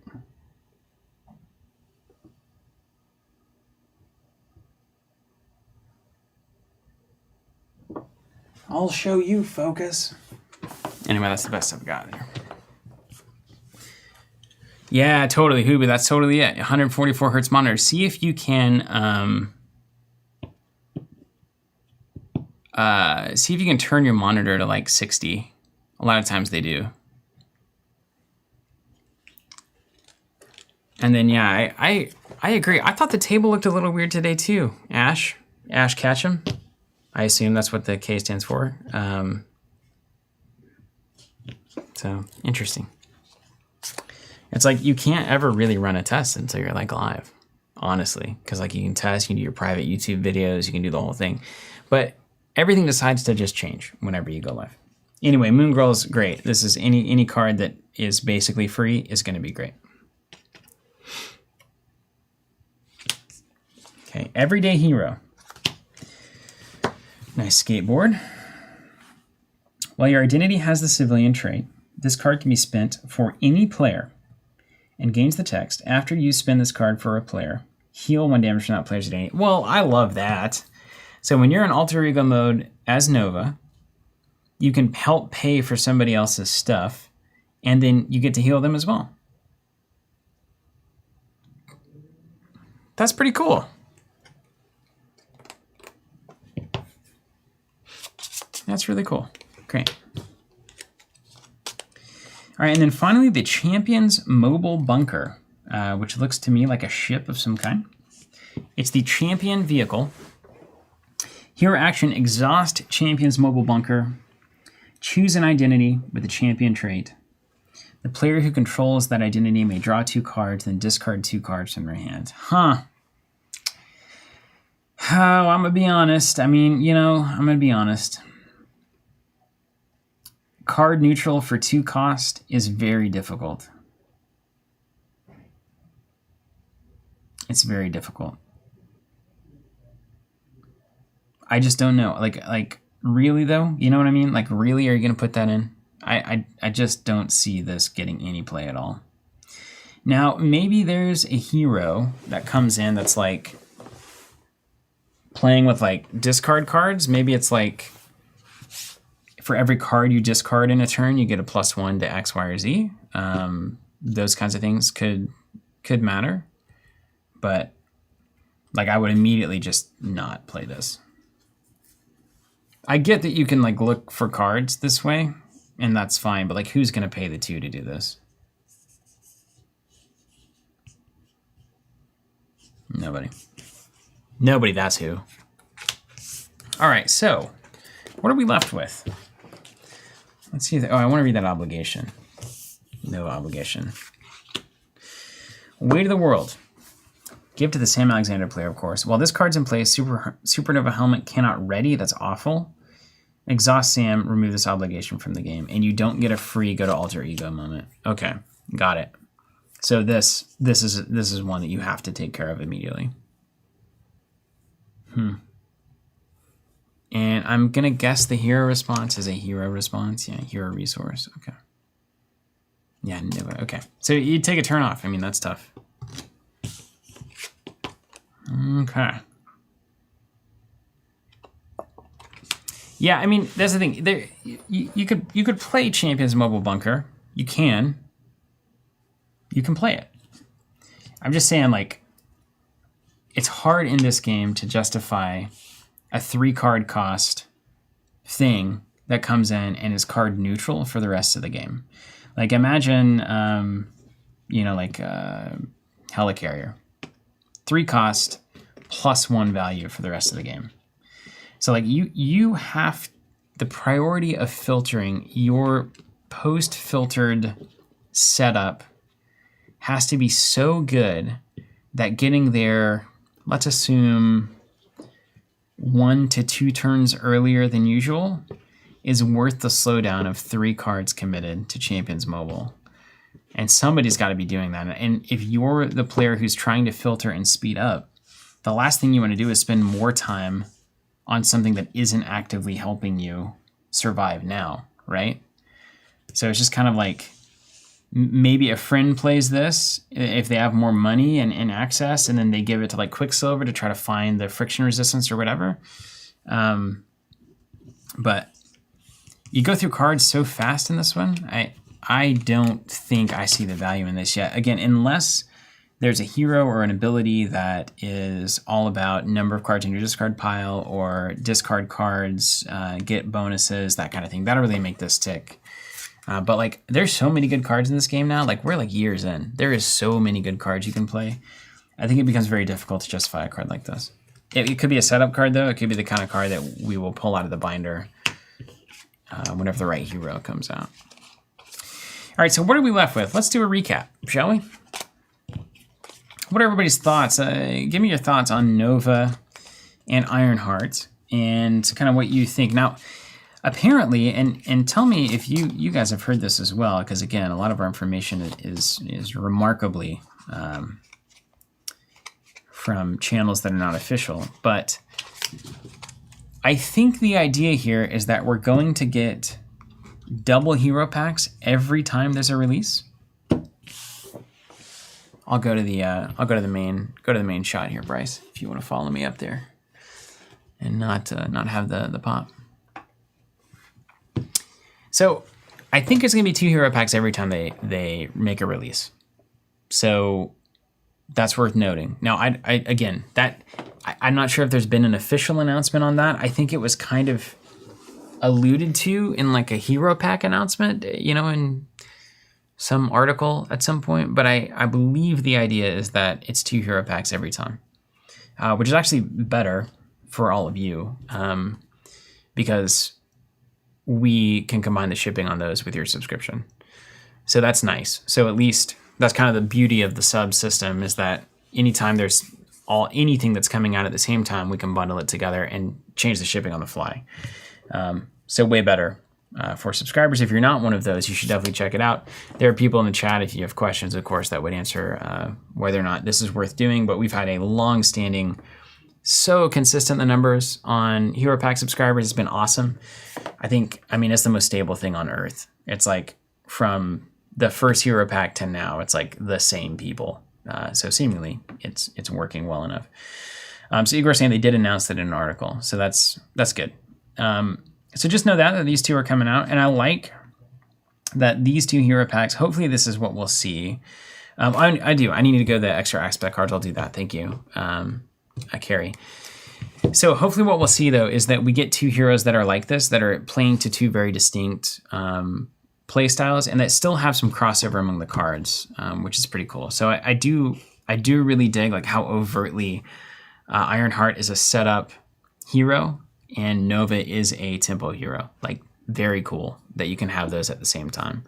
I'll show you, focus. Anyway, that's the best I've got there. Yeah, totally, Hubi. That's totally it. 144 hertz monitor. See if you can turn your monitor to like 60. A lot of times they do. And then yeah, I agree. I thought the table looked a little weird today too. Ash Ketchum. I assume that's what the K stands for. So interesting. It's like you can't ever really run a test until you're like live, honestly, because like you can test, you can do your private YouTube videos, you can do the whole thing, but everything decides to just change whenever you go live. Anyway, Moon Girl is great. This is any card that is basically free is going to be great. Okay, Everyday Hero. Nice skateboard. While your identity has the civilian trait, this card can be spent for any player and gains the text. After you spend this card for a player, heal 1 damage from that player's identity. Well, I love that. So when you're in alter ego mode as Nova, you can help pay for somebody else's stuff, and then you get to heal them as well. That's pretty cool. That's really cool. Great. All right, and then finally the Champion's Mobile Bunker, which looks to me like a ship of some kind. It's the Champion vehicle. Hero action, exhaust Champion's Mobile Bunker. Choose an identity with the Champion trait. The player who controls that identity may draw 2 cards, then discard 2 cards from their hand. Huh. Oh, I'm going to be honest. I mean, I'm going to be honest. Card neutral for 2 cost is very difficult. It's very difficult. I just don't know. Like really though? You know what I mean? Like really, are you going to put that in? I just don't see this getting any play at all. Now, maybe there's a hero that comes in that's like playing with like discard cards. Maybe it's like for every card you discard in a turn, you get a +1 to X, Y, or Z. Those kinds of things could matter. But like I would immediately just not play this. I get that you can like look for cards this way, and that's fine, but like who's gonna pay the 2 to do this? Nobody. Nobody, that's who. All right, so what are we left with? Let's see. I want to read that obligation. No obligation. Weight of the World. Give to the Sam Alexander player, of course. While this card's in play, Supernova Helmet cannot ready. That's awful. Exhaust Sam, remove this obligation from the game. And you don't get a free go to alter ego moment. Okay, got it. So this is one that you have to take care of immediately. And I'm going to guess the hero response is a hero response. Yeah, hero resource. Okay. Yeah, Nova. Okay. So you take a turn off. I mean, that's tough. Okay. Yeah, I mean, that's the thing. There, you could play Champions Mobile Bunker. You can play it. I'm just saying, like, it's hard in this game to justify a 3-card cost thing that comes in and is card neutral for the rest of the game. Like, imagine, Helicarrier. 3 cost plus 1 value for the rest of the game. So, like, you have the priority of filtering your post-filtered setup has to be so good that getting there, let's assume 1 to 2 turns earlier than usual, is worth the slowdown of 3 cards committed to Champions Mobile. And somebody's got to be doing that. And if you're the player who's trying to filter and speed up, the last thing you want to do is spend more time on something that isn't actively helping you survive now, right? So it's just kind of like, maybe a friend plays this if they have more money and access, and then they give it to like Quicksilver to try to find the friction resistance or whatever. But you go through cards so fast in this one. I don't think I see the value in this yet. Again, unless there's a hero or an ability that is all about number of cards in your discard pile or discard cards, get bonuses, that kind of thing. That'll really make this tick. But like, there's so many good cards in this game now. Like, we're like years in. There is so many good cards you can play. I think it becomes very difficult to justify a card like this. It could be a setup card, though. It could be the kind of card that we will pull out of the binder whenever the right hero comes out. All right, so what are we left with? Let's do a recap, shall we? What are everybody's thoughts? Give me your thoughts on Nova and Ironheart and kind of what you think. Now, apparently, and tell me if you guys have heard this as well, because again, a lot of our information is remarkably from channels that are not official. But I think the idea here is that we're going to get double hero packs every time there's a release. I'll go to the main shot here, Bryce, if you want to follow me up there and not have the pop. So I think it's going to be 2 hero packs every time they make a release. So that's worth noting. Now, I'm not sure if there's been an official announcement on that. I think it was kind of alluded to in like a hero pack announcement, in some article at some point. But I believe the idea is that it's 2 hero packs every time, which is actually better for all of you because we can combine the shipping on those with your subscription. So that's nice. So at least that's kind of the beauty of the sub system, is that anytime there's anything that's coming out at the same time, we can bundle it together and change the shipping on the fly. So way better for subscribers. If you're not one of those, you should definitely check it out. There are people in the chat, if you have questions, of course, that would answer whether or not this is worth doing. But we've had a long-standing, so consistent the numbers on Hero Pack subscribers. It's been awesome. It's the most stable thing on earth. It's like from the first Hero Pack to now, it's like the same people. So seemingly it's working well enough. So Igor's saying they did announce that in an article. So that's good. So just know that these 2 are coming out, and I like that these 2 hero packs, hopefully this is what we'll see. I do. I need to go the extra aspect cards. I'll do that. Thank you. Carrie. So hopefully what we'll see, though, is that we get 2 heroes that are like this, that are playing to 2 very distinct play styles, and that still have some crossover among the cards, which is pretty cool. So I do really dig like how overtly Ironheart is a setup hero and Nova is a tempo hero. Like, very cool that you can have those at the same time.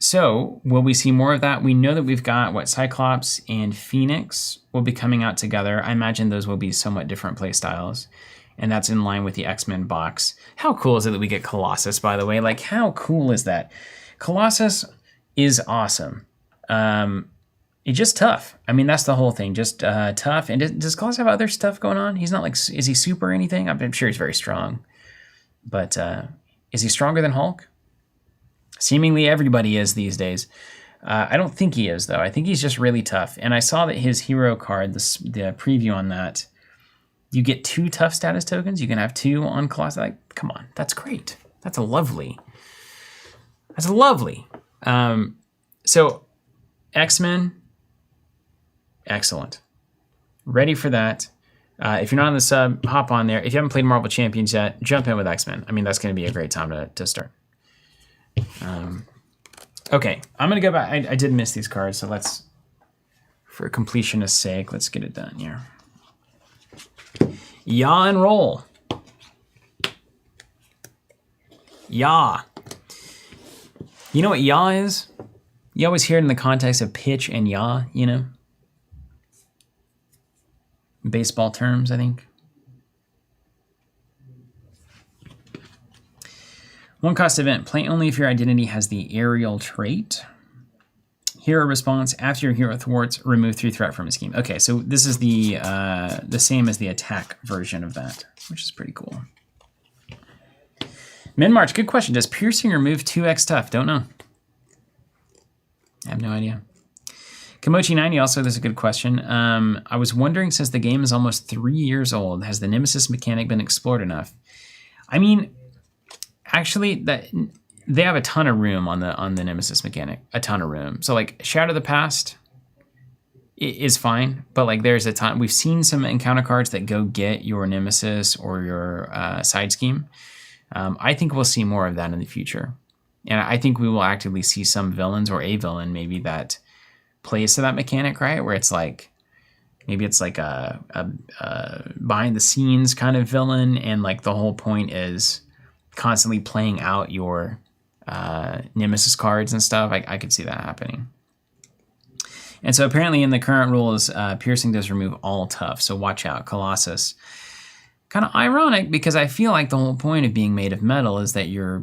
So will we see more of that? We know that we've got Cyclops and Phoenix will be coming out together. I imagine those will be somewhat different play styles, and that's in line with the X-Men box. How cool is it that we get Colossus, by the way? Like, how cool is that? Colossus is awesome. It's just tough. I mean, that's the whole thing. Just tough. And does Colossus have other stuff going on? He's not like, is he super or anything? I'm sure he's very strong. But is he stronger than Hulk? Seemingly everybody is these days. I don't think he is, though. I think he's just really tough. And I saw that his hero card, the preview on that, you get 2 tough status tokens. You can have 2 on Colossus. Like, come on, that's great. That's lovely. That's lovely. So, X-Men, excellent. Ready for that. If you're not on the sub, hop on there. If you haven't played Marvel Champions yet, jump in with X-Men. I mean, that's going to be a great time to start. Okay, I'm going to go back. I did miss these cards, so let's, for completionist's sake, let's get it done here. Yaw and roll. Yaw. You know what yaw is? You always hear it in the context of pitch and yaw, you know? Baseball terms, I think. One cost event, play only if your identity has the aerial trait. Hero response, after your hero thwarts, remove 3 threat from a scheme. Okay, so this is the same as the attack version of that, which is pretty cool. Minmarch, good question. Does piercing remove 2x tough? Don't know. I have no idea. Kimochi90 also, this is a good question. I was wondering, since the game is almost 3 years old, has the Nemesis mechanic been explored enough? I mean, actually, they have a ton of room on the Nemesis mechanic, a ton of room. So like Shadow of the Past is fine, but like there's a ton. We've seen some encounter cards that go get your Nemesis or your side scheme. I think we'll see more of that in the future, and I think we will actively see some villains or a villain maybe that plays to that mechanic, right? Where it's like maybe it's like a behind the scenes kind of villain, and like the whole point is constantly playing out your Nemesis cards and stuff. I could see that happening. And so apparently in the current rules, piercing does remove all tough. So watch out, Colossus. Kind of ironic, because I feel like the whole point of being made of metal is that you're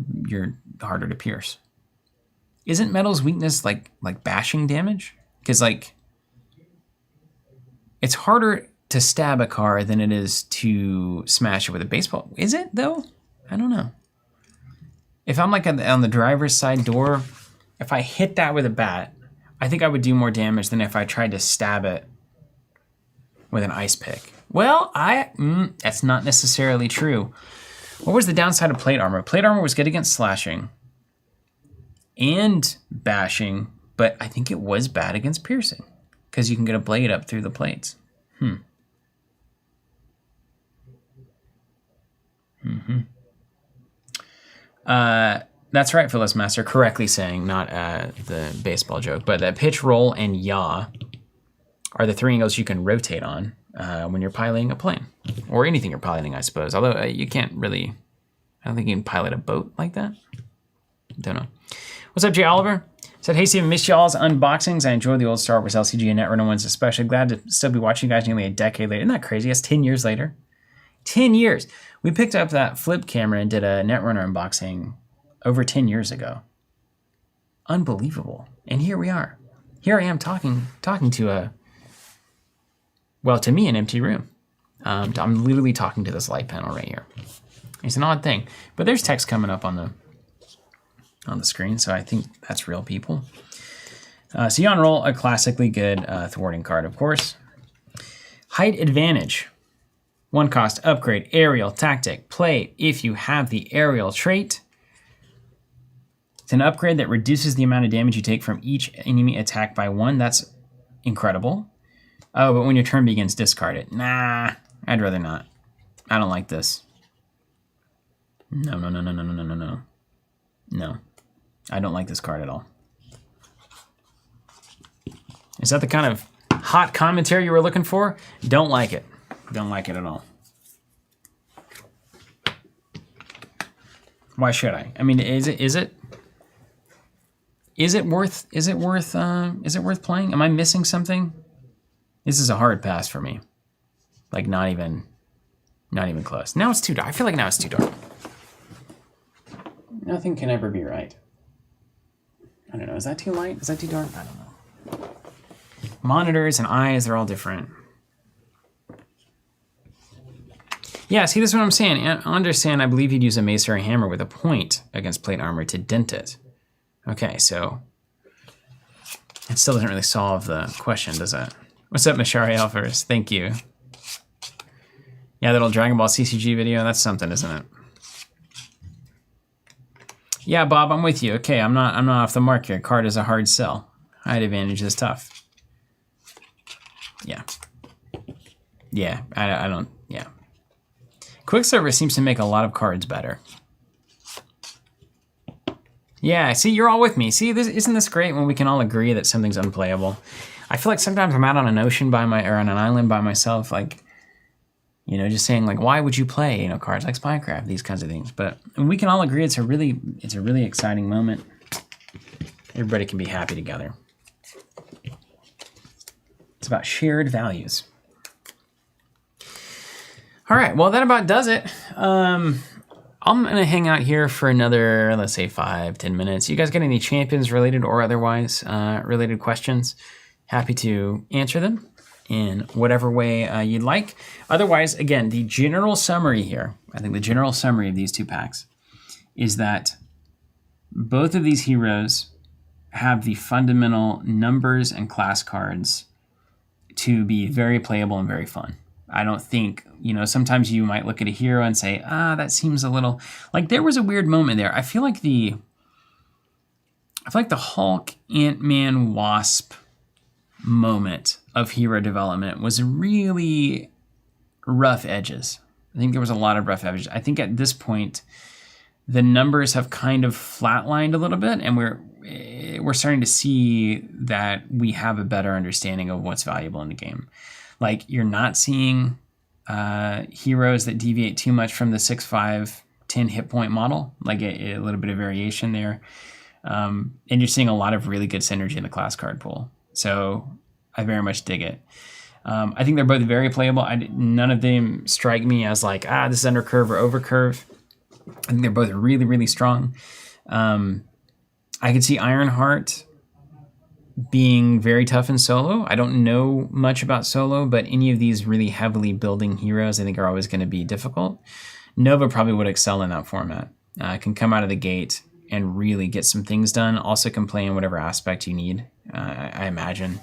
harder to pierce. Isn't metal's weakness like bashing damage? Because like it's harder to stab a car than it is to smash it with a baseball. Is it though? I don't know. If I'm like on the driver's side door, if I hit that with a bat, I think I would do more damage than if I tried to stab it with an ice pick. Well, that's not necessarily true. What was the downside of plate armor? Plate armor was good against slashing and bashing, but I think it was bad against piercing because you can get a blade up through the plates. That's right, Phyllis Master, correctly saying, not the baseball joke, but that pitch, roll, and yaw are the 3 angles you can rotate on when you're piloting a plane. Or anything you're piloting, I suppose. Although you can't really, I don't think you can pilot a boat like that. Don't know. What's up, Jay Oliver? Said, hey, Steven, missed y'all's unboxings. I enjoy the old Star Wars LCG and Netrunner ones especially. Glad to still be watching you guys nearly a decade later. Isn't that crazy? That's 10 years later. 10 years. We picked up that flip camera and did a Netrunner unboxing over 10 years ago. Unbelievable. And here we are. Here I am talking to to me, an empty room. I'm literally talking to this light panel right here. It's an odd thing. But there's text coming up on the screen, so I think that's real, people. So you unroll a classically good thwarting card, of course. Height advantage. 1 cost, upgrade, aerial, tactic, play if you have the aerial trait. It's an upgrade that reduces the amount of damage you take from each enemy attack by 1. That's incredible. Oh, but when your turn begins, discard it. Nah, I'd rather not. I don't like this. No. No, I don't like this card at all. Is that the kind of hot commentary you were looking for? Don't like it. Don't like it at all. Why should I? I mean, is it? Is it worth playing? Am I missing something? This is a hard pass for me. Like not even close. Now it's too dark. I feel like now it's too dark. Nothing can ever be right. I don't know. Is that too light? Is that too dark? I don't know. Monitors and eyes, they're all different. Yeah, see, this is what I'm saying. I understand, I believe you'd use a mace or a hammer with a point against plate armor to dent it. Okay, so it still doesn't really solve the question, does it? What's up, Mashari Alfers? Thank you. Yeah, that old Dragon Ball CCG video, that's something, isn't it? Yeah, Bob, I'm with you. Okay, I'm not off the mark here. Card is a hard sell. Height advantage is tough. Yeah. Yeah, I don't, yeah. Quicksilver seems to make a lot of cards better. Yeah, see, you're all with me. See, isn't this great when we can all agree that something's unplayable? I feel like sometimes I'm out on an ocean or on an island by myself, like, you know, just saying like, why would you play, you know, cards like Spycraft, these kinds of things. But we can all agree it's a really exciting moment. Everybody can be happy together. It's about shared values. All right, well, that about does it. I'm going to hang out here for another, let's say, 5-10 minutes. You guys got any champions related or otherwise related questions? Happy to answer them in whatever way you'd like. Otherwise, again, the general summary here, I think the general summary of these two packs is that both of these heroes have the fundamental numbers and class cards to be very playable and very fun. I don't think, you know, sometimes you might look at a hero and say, that seems a little, like there was a weird moment there. I feel like the Hulk, Ant-Man, Wasp moment of hero development was really rough edges. I think there was a lot of rough edges. I think at this point, the numbers have kind of flatlined a little bit, and we're starting to see that we have a better understanding of what's valuable in the game. Like, you're not seeing heroes that deviate too much from the 6/5, 10 hit point model, like a little bit of variation there. And you're seeing a lot of really good synergy in the class card pool. So I very much dig it. I think they're both very playable. None of them strike me as like, this is under curve or over curve. I think they're both really, really strong. I could see Ironheart being very tough in solo. I don't know much about solo, but any of these really heavily building heroes I think are always going to be difficult. Nova probably would excel in that format. Can come out of the gate and really get some things done. Also can play in whatever aspect you need, I imagine.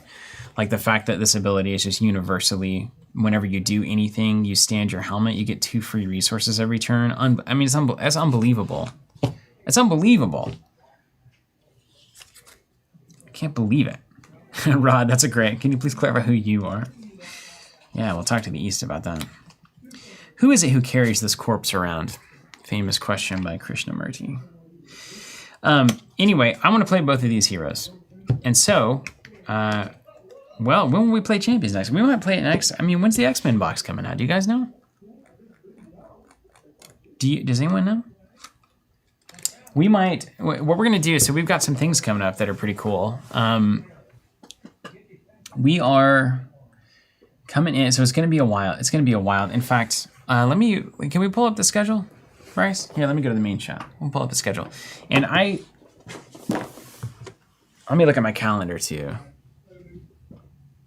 Like the fact that this ability is just universally, whenever you do anything, you stand your helmet, you get 2 free resources every turn. I mean, it's unbelievable. It's unbelievable. Can't believe it. Rod, that's a great. Can you please clarify who you are? Yeah, we'll talk to the East about that. Who is it who carries this corpse around? Famous question by Krishnamurti. Anyway, I want to play both of these heroes. And so, well, when will we play Champions next? We might play it next. I mean, when's the X-Men box coming out? Do you guys know? Does anyone know? We might, what we're going to do, so we've got some things coming up that are pretty cool. We are coming in, so it's going to be a while. It's going to be a while. In fact, can we pull up the schedule, Bryce? Here, let me go to the main shop. We'll pull up the schedule. And let me look at my calendar too.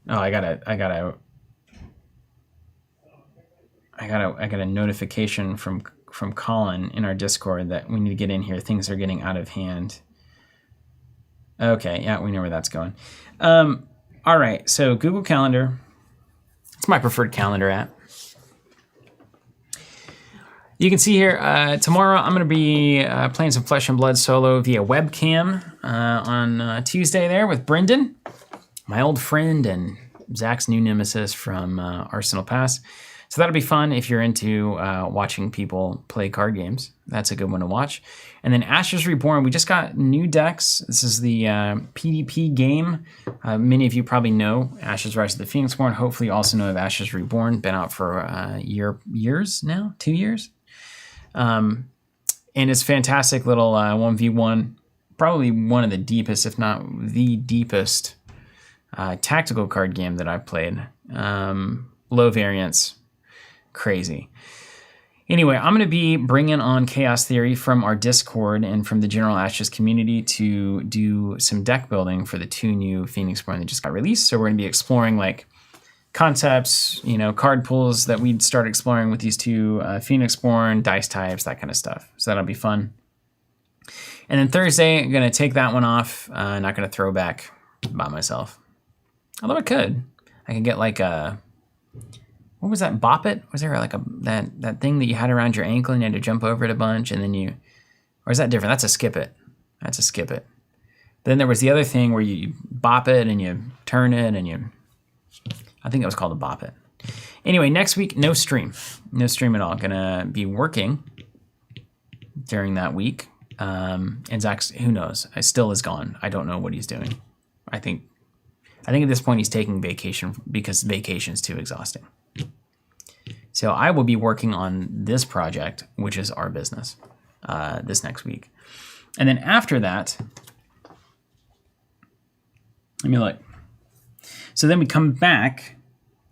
Oh, I got a notification from Colin in our Discord that we need to get in here. Things are getting out of hand. Okay, yeah, we know where that's going. All right, so Google Calendar. It's my preferred calendar app. You can see here, tomorrow I'm going to be playing some Flesh and Blood solo via webcam on Tuesday there with Brendan, my old friend and Zach's new nemesis from Arsenal Pass. So that'll be fun if you're into watching people play card games. That's a good one to watch. And then Ashes Reborn, we just got new decks. This is the PvP game. Many of you probably know Ashes Rise of the Phoenixborn. Hopefully you also know of Ashes Reborn. Been out for years now, 2 years. And it's fantastic little 1v1 probably one of the deepest, if not the deepest, tactical card game that I've played. Low variance, crazy. Anyway, I'm going to be bringing on Chaos Theory from our Discord and from the general Ashes community to do some deck building for the 2 new Phoenixborn that just got released. So we're going to be exploring like concepts, card pools that we'd start exploring with these 2 Phoenixborn, dice types, that kind of stuff. So that'll be fun. And then Thursday, I'm going to take that one off. Not going to throw back by myself. Although I could get like a... What was that? Bop It? Was there like that thing that you had around your ankle and you had to jump over it a bunch and then or is that different? That's a Skip It. That's a Skip It. Then there was the other thing where you bop it and you turn it and I think it was called a Bop It. Anyway, next week, no stream. No stream at all. Gonna be working during that week. And Zach's, who knows? Still is gone. I don't know what he's doing. I think at this point he's taking vacation because vacation is too exhausting. So I will be working on this project, which is our business, this next week. And then after that, let me look. So then we come back,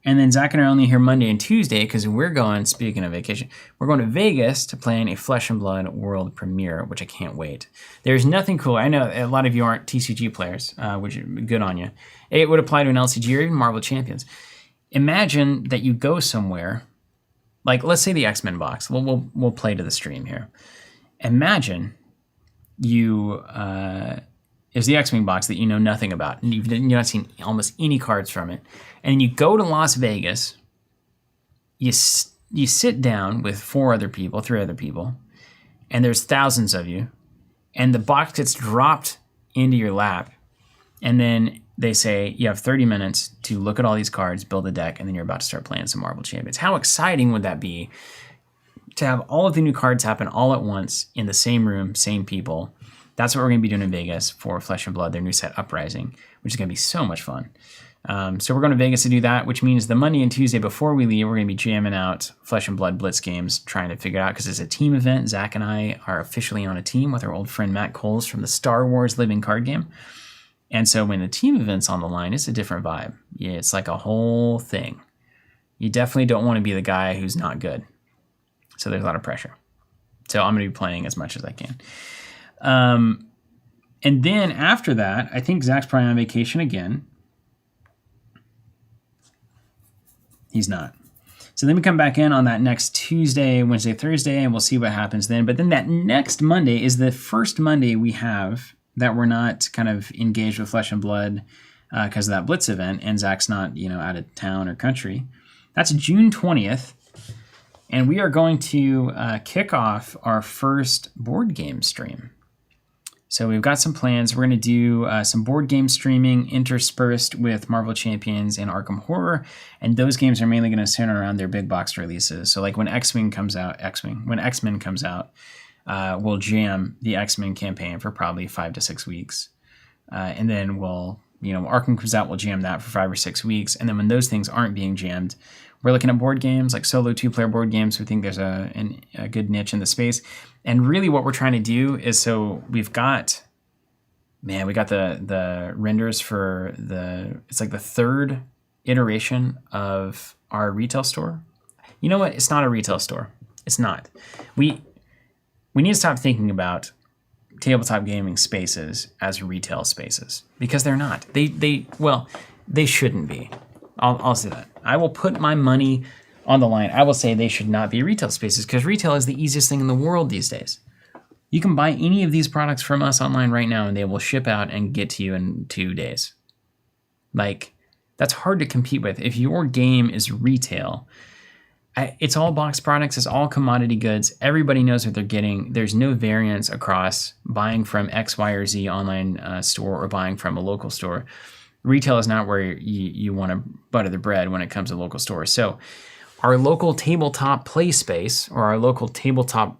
and then Zach and I are only here Monday and Tuesday because we're going, speaking of vacation, we're going to Vegas to plan a Flesh and Blood world premiere, which I can't wait. There's nothing cool. I know a lot of you aren't TCG players, which is good on you. It would apply to an LCG or even Marvel Champions. Imagine that you go somewhere, like let's say the X-Men box. We'll play to the stream here. Imagine you is the X-Wing box that you know nothing about. And you've not seen almost any cards from it. And you go to Las Vegas, you sit down with 3 other people, and there's thousands of you, and the box gets dropped into your lap, and then they say you have 30 minutes to look at all these cards, build a deck, and then you're about to start playing some Marvel Champions. How exciting would that be to have all of the new cards happen all at once in the same room, same people? That's what we're going to be doing in Vegas for Flesh and Blood, their new set Uprising, which is going to be so much fun. So we're going to Vegas to do that, which means the Monday and Tuesday before we leave, we're going to be jamming out Flesh and Blood Blitz games, trying to figure out, because it's a team event. Zach and I are officially on a team with our old friend Matt Coles from the Star Wars Living Card Game. And so when the team event's on the line, it's a different vibe. Yeah, it's like a whole thing. You definitely don't want to be the guy who's not good. So there's a lot of pressure. So I'm going to be playing as much as I can. And then after that, I think Zach's probably on vacation again. He's not. So then we come back in on that next Tuesday, Wednesday, Thursday, and we'll see what happens then. But then that next Monday is the first Monday we have that we're not kind of engaged with Flesh and Blood because of that Blitz event, and Zach's not, out of town or country. That's June 20th, and we are going to kick off our first board game stream. So we've got some plans. We're going to do some board game streaming interspersed with Marvel Champions and Arkham Horror, and those games are mainly going to center around their big box releases. So like when X-Men comes out, we'll jam the X-Men campaign for probably 5 to 6 weeks. And then Arkham comes out, we'll jam that for 5 or 6 weeks. And then when those things aren't being jammed, we're looking at board games, like solo 2-player board games. We think there's a good niche in the space. And really what we're trying to do is, so we got the renders for it's like the 3rd iteration of our retail store. You know what? It's not a retail store. It's not. We need to stop thinking about tabletop gaming spaces as retail spaces, because they're not. They shouldn't be. I'll say that. I will put my money on the line. I will say they should not be retail spaces, because retail is the easiest thing in the world these days. You can buy any of these products from us online right now, and they will ship out and get to you in 2 days. Like, that's hard to compete with. If your game is retail, it's all box products, it's all commodity goods. Everybody knows what they're getting. There's no variance across buying from X, Y, or Z online store or buying from a local store. Retail is not where you want to butter the bread when it comes to local stores. So our local tabletop play space, or our local tabletop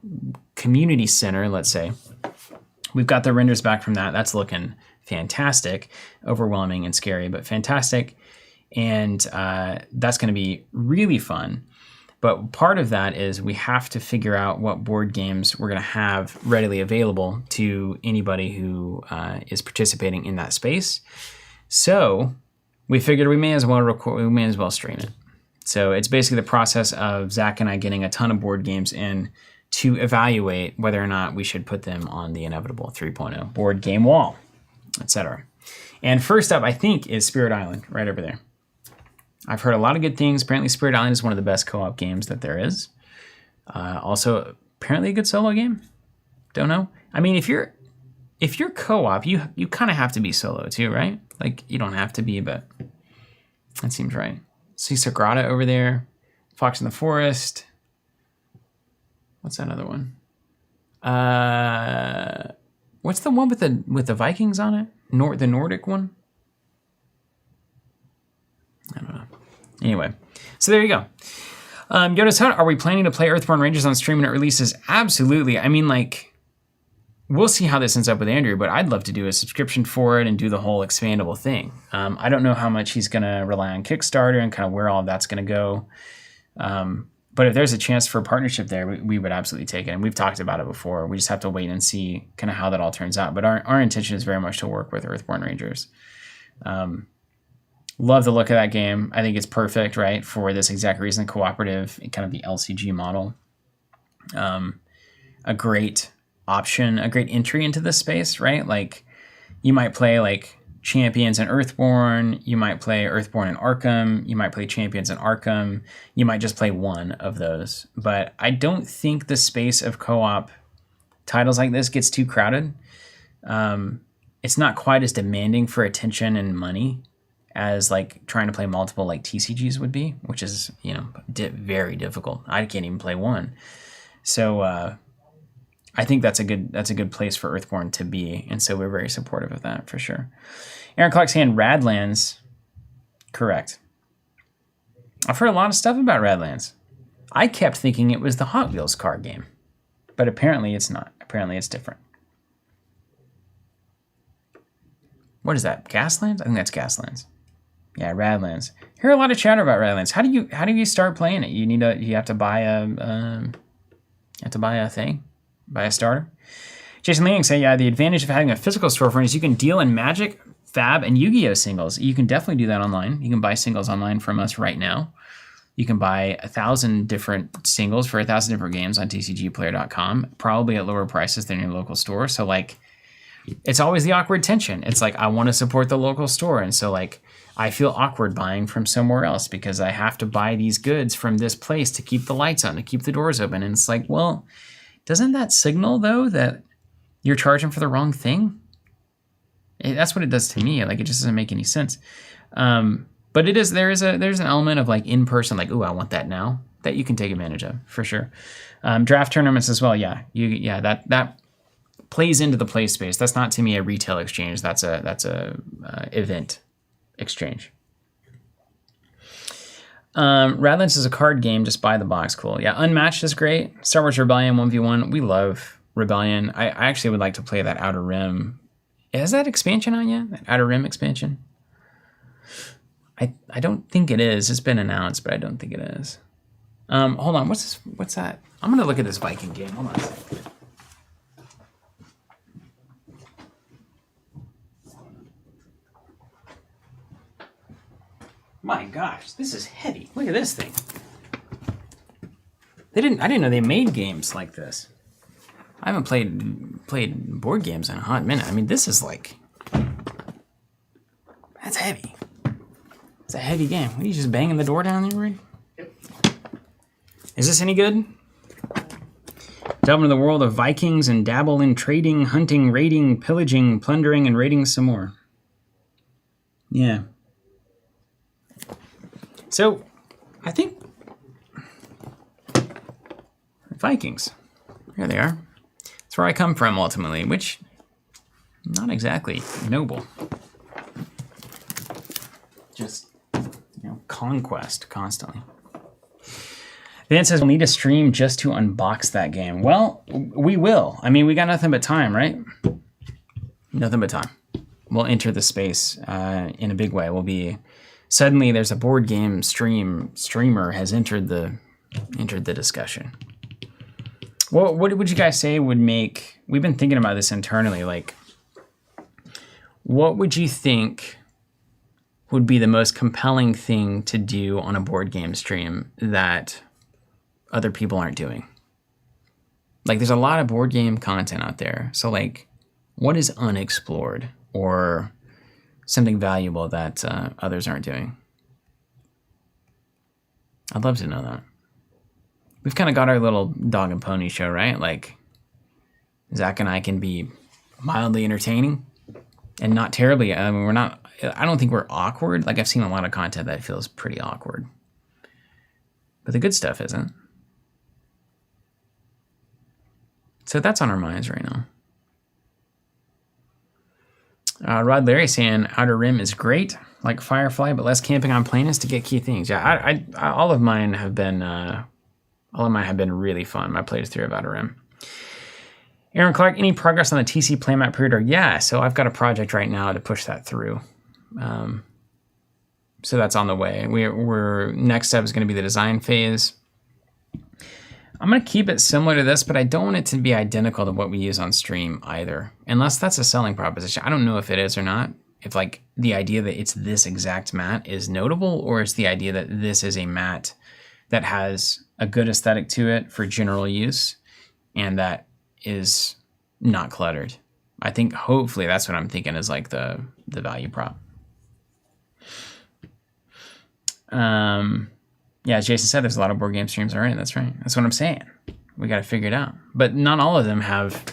community center, let's say, we've got the renders back from that. That's looking fantastic, overwhelming and scary, but fantastic. And that's going to be really fun. But part of that is we have to figure out what board games we're going to have readily available to anybody who is participating in that space. So we figured we may as well stream it. So it's basically the process of Zach and I getting a ton of board games in to evaluate whether or not we should put them on the inevitable 3.0 board game wall, etc. And first up, I think, is Spirit Island, right over there. I've heard a lot of good things. Apparently, Spirit Island is one of the best co-op games that there is. Also, apparently a good solo game. Don't know. I mean, if you're co-op, you kind of have to be solo too, right? Like, you don't have to be, but that seems right. See Sagrada over there. Fox in the Forest. What's that other one? What's the one with the Vikings on it? The Nordic one? I don't know. Anyway, so there you go. Yoda's Hut, are we planning to play Earthborn Rangers on stream when it releases? Absolutely. I mean, like, we'll see how this ends up with Andrew, but I'd love to do a subscription for it and do the whole expandable thing. I don't know how much he's going to rely on Kickstarter and kind of where all that's going to go. But if there's a chance for a partnership there, we would absolutely take it. And we've talked about it before. We just have to wait and see kind of how that all turns out. But our intention is very much to work with Earthborn Rangers. Love the look of that game. I think it's perfect, right, for this exact reason, cooperative, kind of the LCG model. A great option, a great entry into this space, right? Like, you might play, like, Champions and Earthborn. You might play Earthborn and Arkham. You might play Champions and Arkham. You might just play one of those. But I don't think the space of co-op titles like this gets too crowded. It's not quite as demanding for attention and money as like trying to play multiple like TCGs would be, which is, you know, very difficult. I can't even play one. So I think that's a good place for Earthborn to be, and so we're very supportive of that for sure. Aaron Clark's hand, Radlands, correct. I've heard a lot of stuff about Radlands. I kept thinking it was the Hot Wheels car game, but apparently it's not. Apparently it's different. What is that? Gaslands? I think that's Gaslands. Yeah, Radlands. Hear a lot of chatter about Radlands. How do you start playing it? You have to buy a thing, buy a starter. Jason Liang say, yeah, the advantage of having a physical storefront is you can deal in Magic, Fab, and Yu-Gi-Oh singles. You can definitely do that online. You can buy singles online from us right now. You can buy 1,000 different singles for 1,000 different games on tcgplayer.com, probably at lower prices than your local store. So like, it's always the awkward tension. It's like, I want to support the local store, and so like, I feel awkward buying from somewhere else because I have to buy these goods from this place to keep the lights on, to keep the doors open. And it's like, well, doesn't that signal though that you're charging for the wrong thing? That's what it does to me. Like, it just doesn't make any sense. But there's an element of like in person, like, ooh, I want that now, that you can take advantage of for sure. Draft tournaments as well. Yeah, that plays into the play space. That's not to me a retail exchange. That's a event exchange. Radlands is a card game. Just buy the box. Cool. Yeah, Unmatched is great. Star Wars Rebellion 1v1. We love Rebellion. I actually would like to play that Outer Rim. Has that expansion on yet? That Outer Rim expansion? I don't think it is. It's been announced, but I don't think it is. Hold on. What's that? I'm gonna look at this Viking game. Hold on a second. My gosh, this is heavy. Look at this thing. I didn't know they made games like this. I haven't played board games in a hot minute. I mean, this is like, that's heavy. It's a heavy game. What are you just banging the door down there, Ray? Yep. Is this any good? Delve into the world of Vikings and dabble in trading, hunting, raiding, pillaging, plundering, and raiding some more. Yeah. So, I think Vikings, here they are. That's where I come from ultimately, which not exactly noble. Just, conquest constantly. Dan says we'll need a stream just to unbox that game. Well, we will. I mean, we got nothing but time, right? Nothing but time. We'll enter the space in a big way. We'll be... Suddenly, there's a board game streamer has entered the entered the discussion. What would you guys say would make, we've been thinking about this internally, like, what would you think would be the most compelling thing to do on a board game stream that other people aren't doing? Like, there's a lot of board game content out there. So, like, what is unexplored or something valuable that others aren't doing? I'd love to know that. We've kind of got our little dog and pony show, right? Like, Zach and I can be mildly entertaining and not terribly. I mean, I don't think we're awkward. Like, I've seen a lot of content that feels pretty awkward. But the good stuff isn't. So that's on our minds right now. Rod Larry saying Outer Rim is great, like Firefly, but less camping on planes to get key things. Yeah, all of mine have been really fun. My playthrough of Outer Rim. Aaron Clark, any progress on the TC playmat pre-order? Yeah, so I've got a project right now to push that through. So that's on the way. We're next step is going to be the design phase. I'm going to keep it similar to this, but I don't want it to be identical to what we use on stream either, unless that's a selling proposition. I don't know if it is or not. If like the idea that it's this exact mat is notable, or is the idea that this is a mat that has a good aesthetic to it for general use and that is not cluttered. I think hopefully that's what I'm thinking is like the value prop. Yeah, as Jason said, there's a lot of board game streams already. That's right. That's what I'm saying. We got to figure it out. But not all of them have,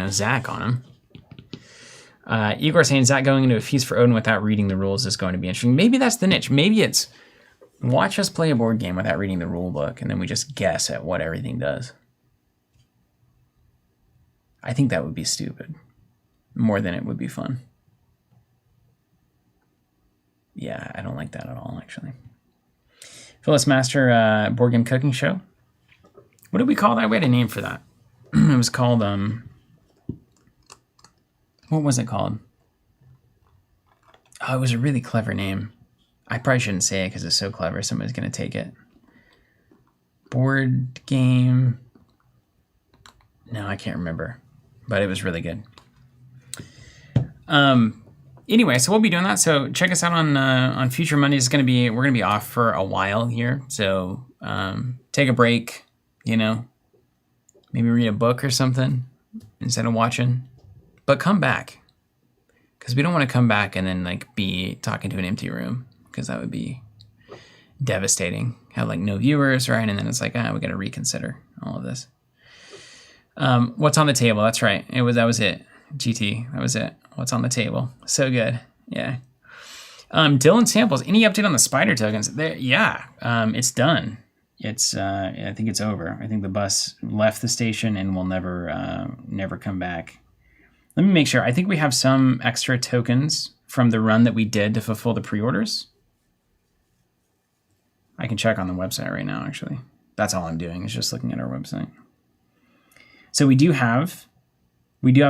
Zach on them. Igor saying Zach going into a Feast for Odin without reading the rules is going to be interesting. Maybe that's the niche. Maybe it's watch us play a board game without reading the rule book, and then we just guess at what everything does. I think that would be stupid more than it would be fun. Yeah, I don't like that at all, actually. Phyllis Master Board Game Cooking Show. What did we call that? We had a name for that. It was called, what was it called? Oh, it was a really clever name. I probably shouldn't say it because it's so clever. Somebody's going to take it. Board game. No, I can't remember. But it was really good. Anyway, so we'll be doing that. So check us out on future Mondays. We're gonna be off for a while here. So take a break, maybe read a book or something instead of watching. But come back, because we don't want to come back and then like be talking to an empty room, because that would be devastating. Have like no viewers, right? And then it's like, we got to reconsider all of this. What's on the table? That's right. That was it. GT. That was it. What's on the table? So good. Yeah. Dylan Samples. Any update on the spider tokens? Yeah. It's done. I think it's over. I think the bus left the station and will never come back. Let me make sure. I think we have some extra tokens from the run that we did to fulfill the pre-orders. I can check on the website right now, actually. That's all I'm doing is just looking at our website. So we do have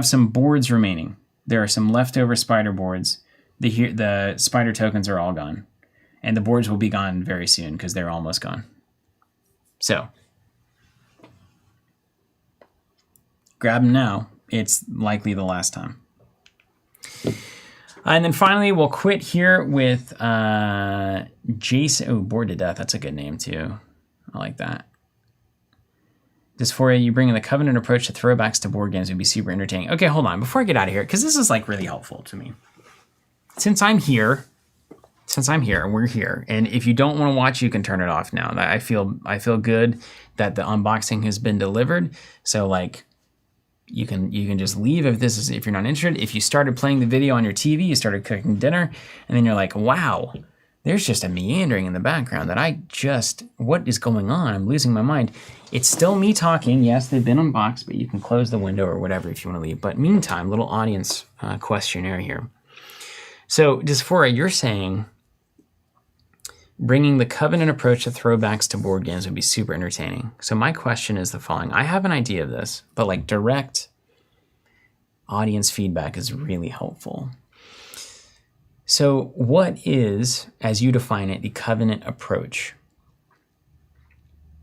some boards remaining. There are some leftover spider boards. The spider tokens are all gone. And the boards will be gone very soon because they're almost gone. So, grab them now. It's likely the last time. And then finally, we'll quit here with Jason. Oh, Bored to Death. That's a good name, too. I like that. Dysphoria, you bring in the Covenant approach to throwbacks to board games would be super entertaining. Okay, hold on. Before I get out of here, because this is like really helpful to me. Since I'm here, and we're here, and if you don't want to watch, you can turn it off now. I feel good that the unboxing has been delivered. So like, you can just leave if you're not interested. If you started playing the video on your TV, you started cooking dinner, and then you're like, wow, there's just a meandering in the background that what is going on? I'm losing my mind. It's still me talking. Yes, they've been unboxed, but you can close the window or whatever if you want to leave. But meantime, little audience questionnaire here. So, Dysphoria, you're saying bringing the Covenant approach to throwbacks to board games would be super entertaining. So my question is the following. I have an idea of this, but like direct audience feedback is really helpful. So what is, as you define it, the Covenant approach?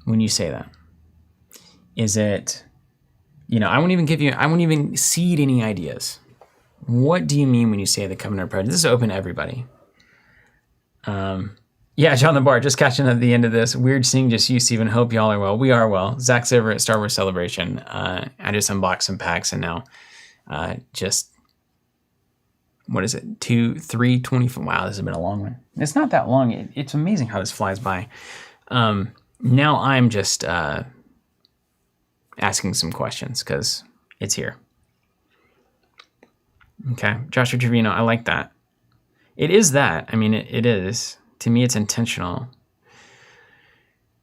when you say that? Is it, I won't even seed any ideas. What do you mean when you say the Covenant approach? This is open to everybody. Yeah, John the Bar, just catching at the end of this. Weird seeing just you, Steven. Hope y'all are well. We are well. Zach's over at Star Wars Celebration. I just unboxed some packs and now what is it? 3:24. Wow, this has been a long one. It's not that long. It's amazing how this flies by. Now I'm just asking some questions because it's here. Okay, Joshua Trevino, I like that. It is that. I mean, it is. To me, it's intentional.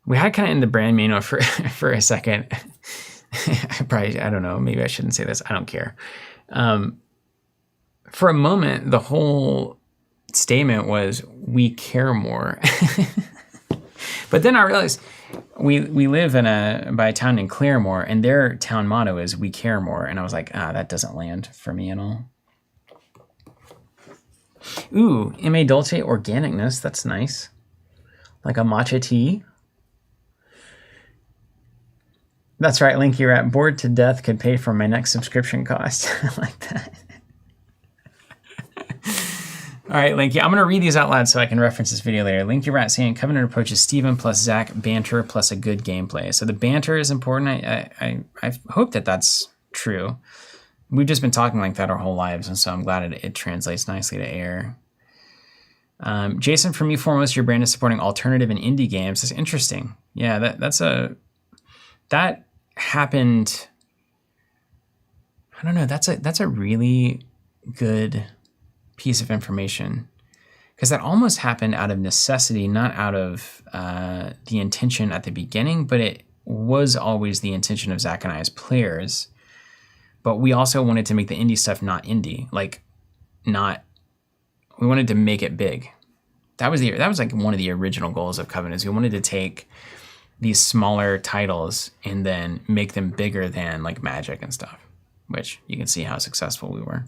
We had kind of in the brand manual for a second. I don't know, maybe I shouldn't say this. I don't care. For a moment, the whole statement was, we care more. But then I realized we live by a town in Claremore, and their town motto is, we care more. And I was like, that doesn't land for me at all. Ooh, M.A. Dolce organicness. That's nice. Like a matcha tea. That's right, Link. You're at bored to death. Could pay for my next subscription cost. I like that. All right, Linky, I'm going to read these out loud so I can reference this video later. Linky Rat saying, Covenant approaches Steven plus Zach, banter plus a good gameplay. So the banter is important. I hope that that's true. We've just been talking like that our whole lives, and so I'm glad it translates nicely to air. Jason, for me, foremost, your brand is supporting alternative and indie games. That's interesting. Yeah, that happened. I don't know. That's a really good piece of information, because that almost happened out of necessity, not out of the intention at the beginning, but it was always the intention of Zach and I as players. But we also wanted to make the indie stuff not indie, we wanted to make it big. That was like one of the original goals of Covenant. We wanted to take these smaller titles and then make them bigger than like Magic and stuff, which you can see how successful we were.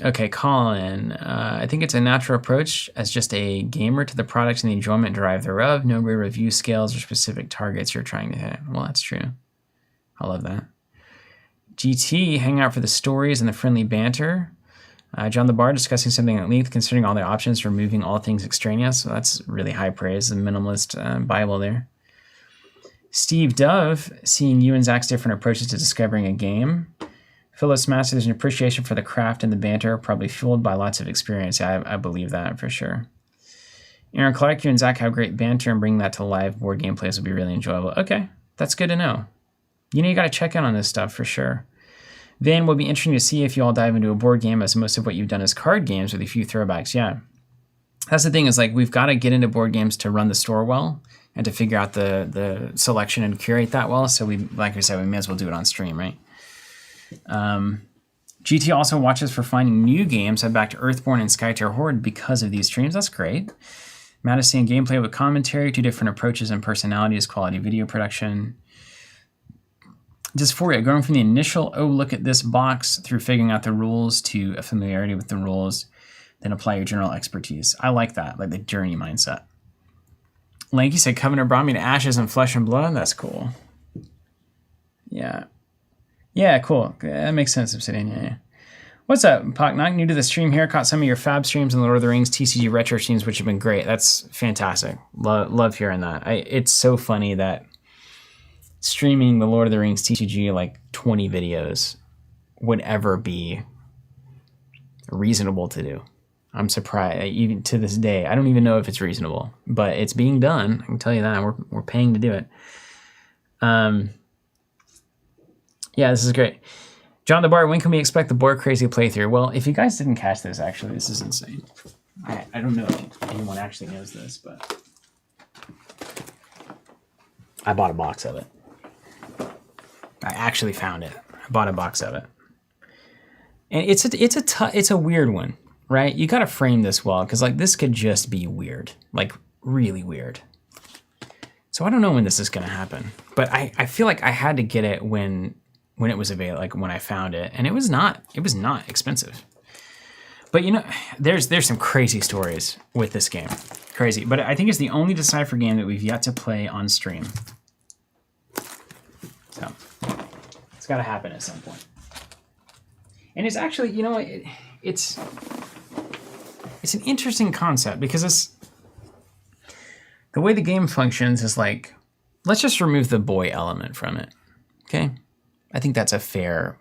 Okay, Colin. I think it's a natural approach as just a gamer to the product and the enjoyment derived thereof. No real review scales or specific targets you're trying to hit. Well, that's true. I love that. GT, hang out for the stories and the friendly banter. John the Bar discussing something at length, considering all the options, removing all things extraneous. So that's really high praise, the minimalist Bible there. Steve Dove, seeing you and Zach's different approaches to discovering a game. Phyllis Master, there's an appreciation for the craft and the banter, probably fueled by lots of experience. Yeah, I believe that for sure. Aaron Clark, you and Zach have great banter, and bringing that to live board game plays will be really enjoyable. Okay, that's good to know. You got to check in on this stuff for sure. Van, will be interesting to see if you all dive into a board game, as most of what you've done is card games with a few throwbacks. Yeah, that's the thing, is like we've got to get into board games to run the store well and to figure out the selection and curate that well. So we, like I said, we may as well do it on stream, right? GT also watches for finding new games. I backed Earthborn and Skytear Horde because of these streams. That's great. Madison, gameplay with commentary, 2 different approaches and personalities, quality video production. Dysphoria, going from the initial, oh, look at this box, through figuring out the rules to a familiarity with the rules, then apply your general expertise. I like that, like the journey mindset. Lanky said, Covenant brought me to ashes and flesh and blood. That's cool. Yeah. Yeah, cool. That makes sense, Obsidian. Yeah. What's up, Pocknock? New to the stream here. Caught some of your Fab streams and Lord of the Rings TCG retro streams, which have been great. That's fantastic. Love hearing that. It's so funny that streaming the Lord of the Rings TCG, like 20 videos, would ever be reasonable to do. I'm surprised. Even to this day, I don't even know if it's reasonable, but it's being done. I can tell you that. We're paying to do it. Yeah, this is great. John the Bar, when can we expect the Board Crazy playthrough? Well, if you guys didn't catch this, actually, this is insane. I don't know if anyone actually knows this, but I bought a box of it. I actually found it. I bought a box of it. And it's a weird one, right? You got to frame this well, because like this could just be weird, like really weird. So I don't know when this is going to happen, but I feel like I had to get it when it was available, like when I found it, and it was not expensive. But there's some crazy stories with this game. Crazy. But I think it's the only Decipher game that we've yet to play on stream. So it's got to happen at some point. And it's actually, you know, it's an interesting concept because the way the game functions is like, let's just remove the boy element from it. Okay? I think that's a fair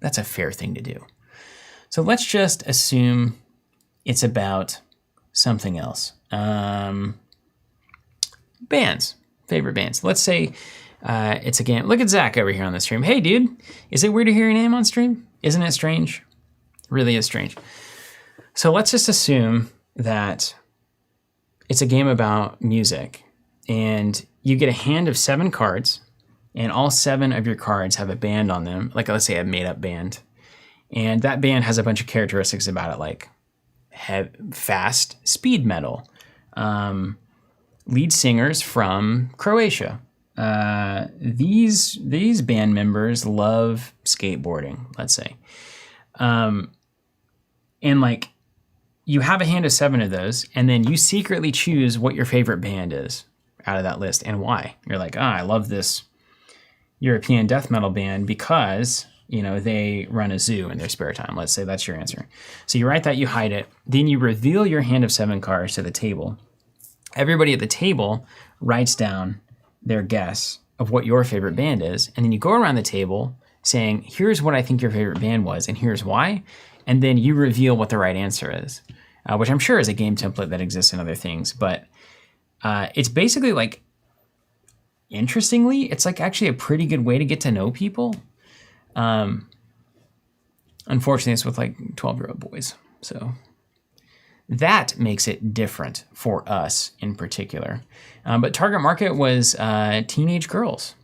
thing to do. So let's just assume it's about something else. Bands, favorite bands. Let's say it's a game. Look at Zach over here on the stream. Hey, dude, is it weird to hear your name on stream? Isn't it strange? Really is strange. So let's just assume that it's a game about music, and you get a hand of 7 cards, and all 7 of your cards have a band on them, like let's say a made-up band, and that band has a bunch of characteristics about it, like fast speed metal, lead singers from Croatia. These band members love skateboarding, let's say, and like you have a hand of 7 of those, and then you secretly choose what your favorite band is out of that list and why. You're like, I love this European death metal band because, you know, they run a zoo in their spare time. Let's say that's your answer. So you write that, you hide it, then you reveal your hand of 7 cards to the table. Everybody at the table writes down their guess of what your favorite band is, and then you go around the table saying, here's what I think your favorite band was, and here's why, and then you reveal what the right answer is, which I'm sure is a game template that exists in other things, but it's basically like, interestingly, it's like actually a pretty good way to get to know people. Unfortunately, it's with like 12-year-old boys, so that makes it different for us in particular. But target market was teenage girls,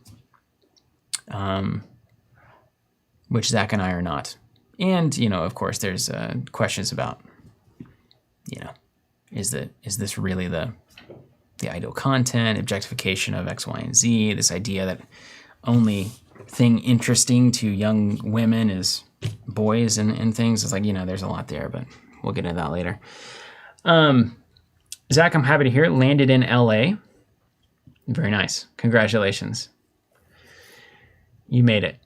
which Zach and I are not. And, you know, of course, there's questions about, you know, is this really the ideal content, objectification of X, Y, and Z, this idea that only thing interesting to young women is boys and things. It's like, you know, there's a lot there, but we'll get into that later. Zach, I'm happy to hear it. Landed in LA. Very nice. Congratulations. You made it.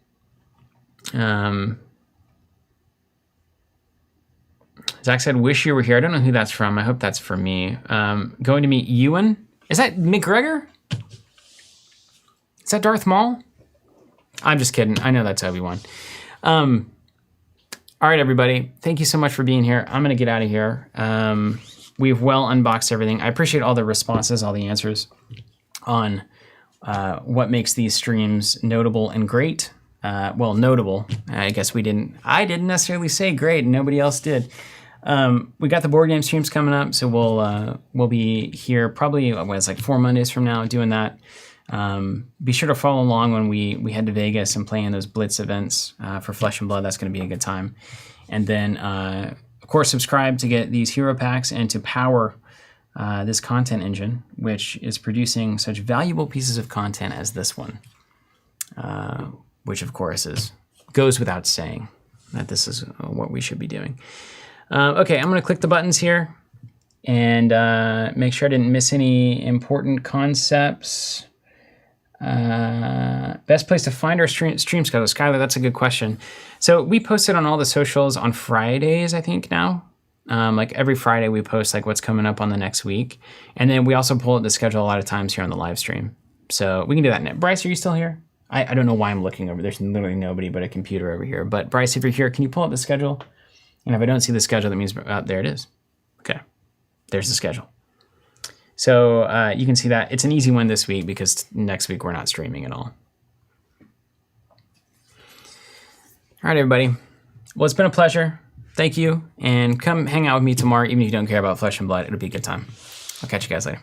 Zach said, wish you were here. I don't know who that's from. I hope that's for me. Going to meet Ewan. Is that McGregor? Is that Darth Maul? I'm just kidding. I know that's Obi-Wan. All right, everybody. Thank you so much for being here. I'm going to get out of here. We've well unboxed everything. I appreciate all the responses, all the answers on what makes these streams notable and great. Well, notable. I guess I didn't necessarily say great, and nobody else did. We got the board game streams coming up, so we'll be here probably, it's like 4 Mondays from now doing that. Be sure to follow along when we head to Vegas and play in those Blitz events for Flesh and Blood. That's going to be a good time. And then, of course, subscribe to get these hero packs and to power this content engine, which is producing such valuable pieces of content as this one, which, of course, goes without saying that this is what we should be doing. Okay, I'm going to click the buttons here and make sure I didn't miss any important concepts. Best place to find our stream schedule. Skylar, that's a good question. So we post it on all the socials on Fridays, I think now. Like every Friday we post like what's coming up on the next week. And then we also pull up the schedule a lot of times here on the live stream. So we can do that now. Bryce, are you still here? I don't know why I'm looking over. There's literally nobody but a computer over here. But Bryce, if you're here, can you pull up the schedule? And if I don't see the schedule, that means there it is. Okay, there's the schedule. So you can see that. It's an easy one this week because next week we're not streaming at all. All right, everybody. Well, it's been a pleasure. Thank you. And come hang out with me tomorrow. Even if you don't care about Flesh and Blood, it'll be a good time. I'll catch you guys later.